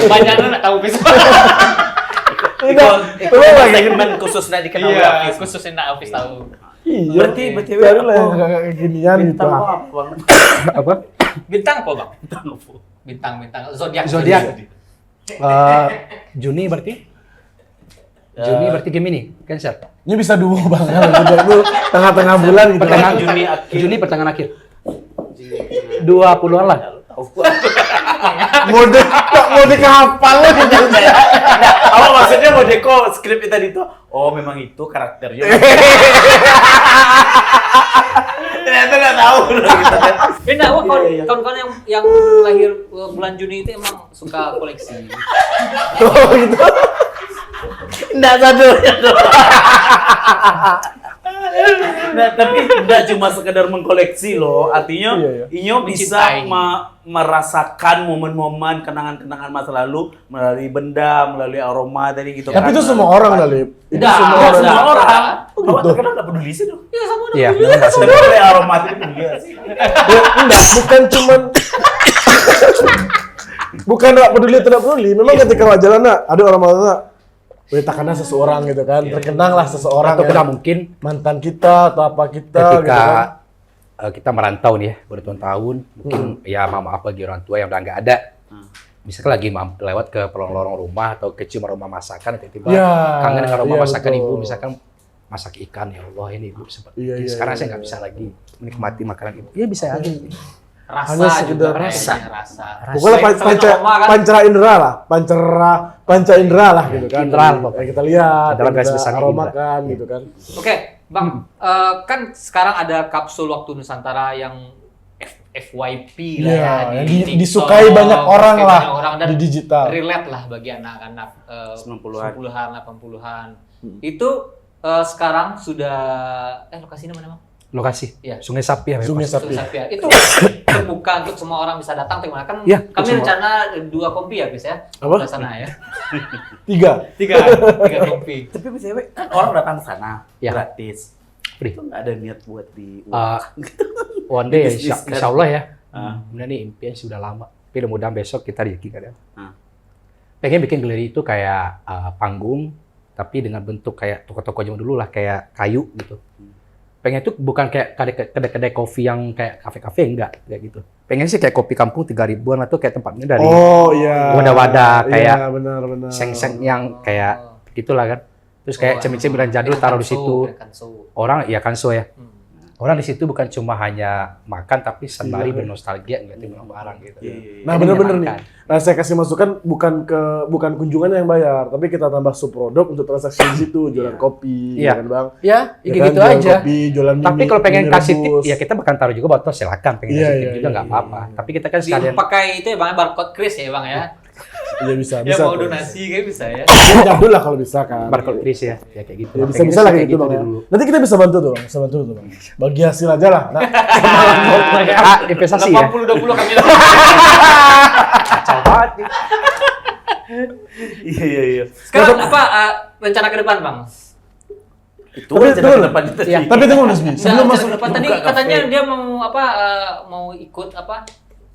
Banyak nggak tahu besok. Itu segmen khusus nggak dikenal Iya, Hafiz. khusus Ndak Hafiz tahu. Iya. Berarti BTW Carilah yang apa? kayak ginian gitu. Bintang apa, Bang? Apa? Bintang apa, Bang? Bintang apa? Bintang zodiak. Zodiak. Juni berarti? Juni berarti Gemini, Cancer. Ini bisa duo Bang. Itu tengah-tengah bulan gitu. Pertengahan Juni akhir. Juni pertengahan akhir. 20-an lah. Mode kehafal lah. Apa maksudnya mau deko skrip tadi itu? Oh, memang itu karakternya. Ternyata nggak tahu. Gitu kan. Beda, wah Iya. kawan-kawan yang lahir bulan Juni itu emang suka koleksi. Oh gitu. Nggak satu. Nah, tapi nggak cuma sekedar mengkoleksi loh. Artinya, Iya. Inyo bisa Mencintai. merasakan momen-momen kenangan-kenangan masa lalu melalui benda, melalui aroma tadi gitu. Tapi kan. itu semua orang Dalip. Itu Nggak, semua nggak orang. semua orang. Bawa terkenal nggak peduli sih dong. Iya, sama Iya, dong. memang nggak Tapi semua. oleh aroma itu peduli sih. Ya, enggak, bukan cuman bukan enggak peduli atau tidak peduli. Memang ketika wajaran ada orang mengatakan beritakanlah seseorang gitu kan. Terkenanglah seseorang Atau yang pernah mungkin mantan kita atau apa kita ketika gitu kan. kita merantau nih ya bertahun-tahun, mungkin ya maaf bagi orang tua yang udah nggak ada. Misalkan lagi lewat ke lorong rumah atau ke cium aroma masakan, tiba-tiba Ya, kangen dengan aroma iya, masakan betul. ibu, misalkan masak ikan, ya Allah ini ibu seperti Iya, iya, sekarang iya, saya nggak iya. bisa lagi menikmati makanan ibu. Ya bisa aja. Rasa Hanya sekedar juga rasa. kayaknya, rasa. Pokoknya Selain aroma kan. panca indera lah, panca indera lah gitu kan. Indera lah, Yang kita lihat, dalam yang garis kita besarnya aromakan gitu kan. Oke, Bang, kan sekarang ada kapsul waktu Nusantara yang FYP lah Iya, ya yang di TikTok, disukai banyak orang disukai lah banyak orang dan di digital. relate lah bagi anak-anak 90-an. 90-an, 80-an. Itu sekarang sudah lokasinya mana, Bang? Lokasi, Iya. Sungai Sapi ya. Sungai Bebas. Sapi. Sapia. Itu terbuka untuk semua orang bisa datang atau gimana? Kan Iya, kami semua. rencana 2 kopi ya, bis ya. Apa? Ke sana ya. 3. 3 kopi. Tapi BTW kan orang datang ke sana Ya. gratis. Free. Itu nggak ada niat buat di One day ya, Bisnis kan. insya Allah ya. Ah. Kemudian nih impian sudah lama. Tapi mudah-mudahan besok kita rezeki kan ya. Ah. Pengen bikin galeri itu kayak panggung, tapi dengan bentuk kayak toko-toko zaman dulu lah, kayak kayu gitu. Pengen itu bukan kayak kedai-kedai kopi yang kayak kafe-kafe, enggak kayak gitu. Pengen sih kayak kopi kampung 3.000-an atau kayak tempatnya dari Oh iya. wadah-wadah kayak Iya, benar. seng-seng yang kayak gitulah kan. Terus kayak cemilan jadul taruh di situ. Kanso. Orang ya kanso ya. Hmm. orang di situ bukan cuma hanya makan tapi sembari bernostalgia ngeliatin barang gitu. Nah, Jadi bener-bener nih. menyenangkan. Nah, saya kasih masukan bukan kunjungannya yang bayar, tapi kita tambah subproduk untuk transaksi di situ, jualan kopi, Iya. kan Bang? Ya, Ya gitu kan, jualan aja. Kopi, jualan Tapi mie- kalau pengen mie kasih tip, rebus. ya kita bakal taruh juga botol, silakan pengen Iya, kasih iya, tip juga iya, nggak iya, apa-apa. iya. Tapi kita kan sekalian Pakai itu ya bang, barcode kris ya bang ya. Iya bisa, Ya bisa. mau tuh. donasi kayak bisa ya. Ya, jadul lah kalau bisa kan. barcode kris ya kayak gitu. Ya, Pengennya bisa sih lah kayak gitu Bang ya. dulu. Nanti kita bisa bantu tuh Bang, bisa bantu tuh Bang. Bagi hasil aja lah. Nah, Investasi ya. 80-20 kami Kacau banget nih. Iya. Sekarang apa rencana ke depan bang? Itu Tapi aja tunggu. ke depan itu. Iya. tapi tunggu Nesbi, Nggak, sebelum rencana masuk ke depan tadi buka katanya kafe. dia mau apa mau ikut apa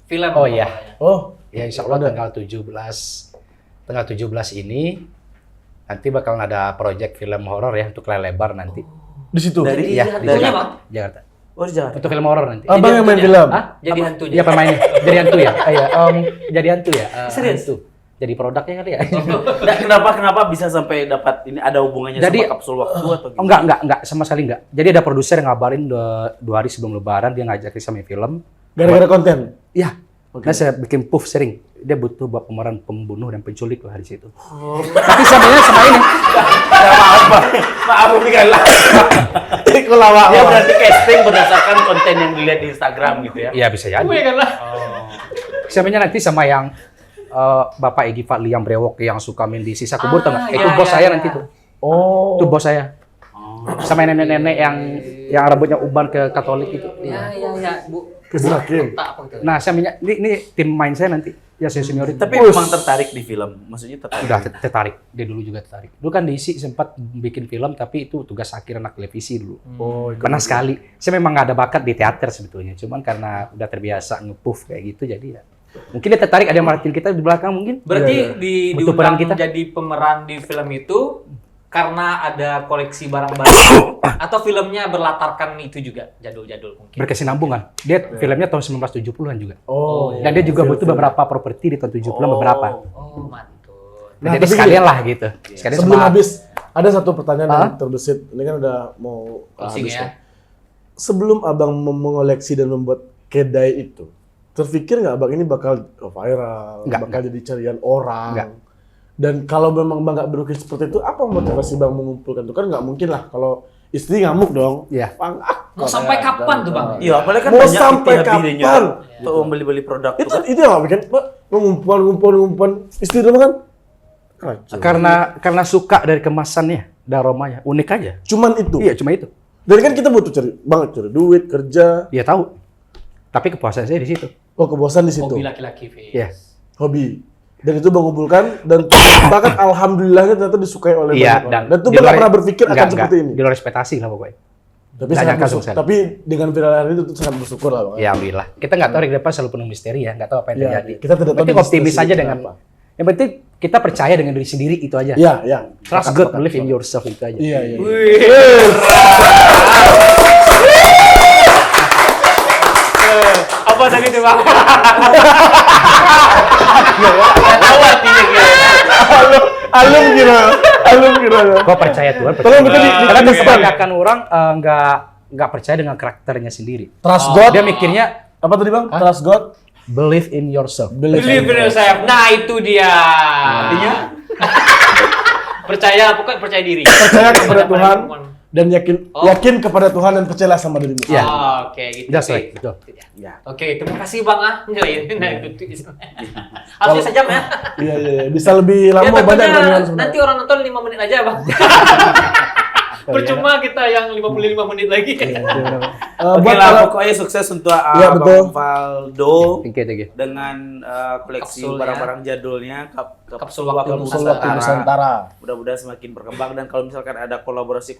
film. Oh, iya. Oh, Ya insya Allah tanggal 17 ini nanti bakal ada project film horor ya untuk layar lebar nanti. di situ. Dari Iya, di dari Hantunya, Jakarta. Bang? Jakarta. Oh, jangan. Untuk film horor nanti. Abang yang main hantunya. film. Hah? Jadi hantunya. Iya pemainnya. Jadi hantu ya? Iya, jadi hantu ya? Serius? Hantu. Jadi produknya kali ya? Nah, kenapa bisa sampai dapat ini ada hubungannya Jadi- sama kapsul waktu atau Oh, enggak, sama sekali enggak. Jadi ada produser yang ngabarin dua hari sebelum lebaran, dia ngajak kita main film. Gara-gara konten. Iya. Oke. Nah, saya bikin puff sering. Dia butuh buat pemeran pembunuh dan penculik lah di situ. Tapi sebenarnya sama ini. Maaf ini kan lah. Kok lawak. Dia berarti casting berdasarkan konten yang dilihat di Instagram gitu ya. Iya bisa jadi. Gue kan lah. Sebenarnya nanti sama yang Bapak Egy Fadli yang brewok yang suka main di sisa kubur tuh nggak? iya, Itu bos iya, saya iya. nanti tuh. Oh. Itu bos saya. Sama nenek-nenek yang rambutnya uban ke Katolik itu. Iya, Bu. Kristen Hakim. Tak apa itu. Nah, saya ini tim main saya nanti. Ya saya senioritas. Tapi memang tertarik di film. Maksudnya tertarik. Udah tertarik. Dia dulu juga tertarik. Dulu kan diisi sempat bikin film tapi itu tugas akhir anak televisi dulu. Oh, Pernah sekali. Saya memang nggak ada bakat di teater sebetulnya. Cuman karena udah terbiasa nge-puff kayak gitu jadi ya. Mungkin dia tertarik ada yang merhatiin kita di belakang mungkin. Berarti Iya, di Butuh peran diundang kita. jadi pemeran di film itu karena ada koleksi barang-barang atau filmnya berlatarkan itu juga jadul-jadul mungkin. Berkesinambungan. Dia filmnya tahun 1970-an juga. Oh. Dan dia juga butuh beberapa properti di tahun 70-an beberapa. Oh, mantul. Nah, Jadi tapi sekalian lah gitu. Sekalian Sebelum sama habis, ada satu pertanyaan Hah? yang terbesit. Ini kan udah mau Closing habis ya. kan. Sebelum abang mengoleksi dan membuat kedai itu, terpikir nggak abang ini bakal viral, Nggak, bakal jadi carian orang? Nggak. Dan kalau memang bang nggak berpikir seperti itu, apa motivasi bang mengumpulkan itu? Kan nggak mungkin lah kalau istri ngamuk dong. Iya. Bang, Mau sampai kapan tuh, Bang? Iya, apalagi kan Mau banyak sampai hati-hatinya kapan? untuk membeli-beli produk Itu tuh kan. itu yang nggak bikin Pak, ngumpul istri dong kan? Kacau. karena suka dari kemasannya dan aromanya. Unik aja. Cuman itu. Iya, cuma itu. Dan kan kita butuh cari duit, kerja. Dia tahu. Tapi kepuasan saya di situ. Oh, kebosan di situ. Hobi laki-laki, Fis. Iya. Hobi. Dan itu bang kumpulkan dan bahkan alhamdulillahnya ternyata disukai oleh Iya, banyak orang. Dan itu bang nggak pernah berpikir akan seperti ini. Di luar ekspektasi lah pokoknya. Tapi nggak sangat nyangka bersyukur. sukses. Tapi dengan viral hari itu sangat bersyukur lah bang. Ya alhamdulillah. Kita nggak tahu hari depan selalu penuh misteri ya, nggak tahu apa yang Iya, terjadi. kita tidak tahu Penting di optimis situasi aja itu dengan. apa. Yang penting kita percaya dengan diri sendiri itu aja. Iya, iya. Trust God, believe in yourself itu aja. Iya, iya. Apa tadi tuh, Bang? Tahu artinya gitu. Alum kira. Gua percaya Tuhan. Tolong kita Karena di- kebanyakan orang nggak percaya dengan karakternya sendiri. Trust God. Dia mikirnya Apa tadi bang? Trust God. believe in yourself. Believe Believe in yourself. Nah, itu dia. Artinya? Percaya, pokoknya percaya diri. Percaya kepada Tuhan Bukan. dan yakin kepada Tuhan dan percayalah sama dirimu. Iya. Oh, oke, gitu. That's Oke. right, betul. Ya. Oke, terima kasih Bang ah. Enggak ya. Nah, itu. Harusnya sejam ya. Iya, iya. Bisa lebih Ya, lama banyak takutnya pertanyaan sebenarnya. nanti orang nonton 5 menit aja, Bang. Percuma kita yang 55 menit lagi. Oke Buat lah, kalau pokoknya sukses untuk Iya, betul. Bang Valdo Thank you. dengan koleksi Kapsul, barang-barang jadulnya, Kapsul waktu Kapsul Waktu Nusantara. Mudah-mudahan semakin berkembang dan kalau misalkan ada kolaborasi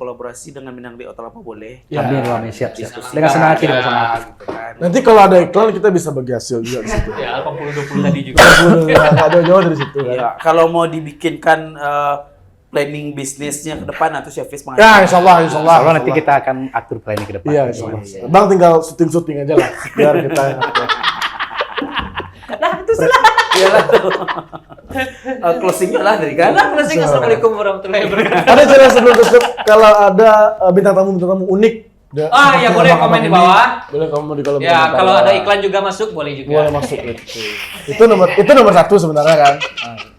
dengan Minang di Otak apa boleh. Ya. Amin, amin. Siap. Diskusi Dengan senang hati, aja, dengan senang hati. gitu kan. Nanti kalau ada iklan kita bisa bagi hasil juga di situ. Ya, 80-20 tadi juga. Nggak jauh-jauh dari situ kan. Iya, kalau mau dibikinkan planning bisnisnya ke depan atau Chef Fis Ya, insya Allah. Kalau nanti kita akan atur planning ke depan. Iya, insya Allah. Bang tinggal syuting aja lah, biar kita. Nah, itu salah. Iyalah tuh. Closingnya lah dari kan. Nah, closing. Assalamualaikum warahmatullahi wabarakatuh. Ada cara sebelum tutup kalau ada bintang tamu unik Ya boleh komen di bawah. Boleh komen di kolom Ya, komentar. kalau ada iklan juga masuk boleh juga. boleh masuk itu. Itu nomor 1 sebenarnya kan.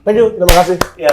Thank you, terima kasih. Ya.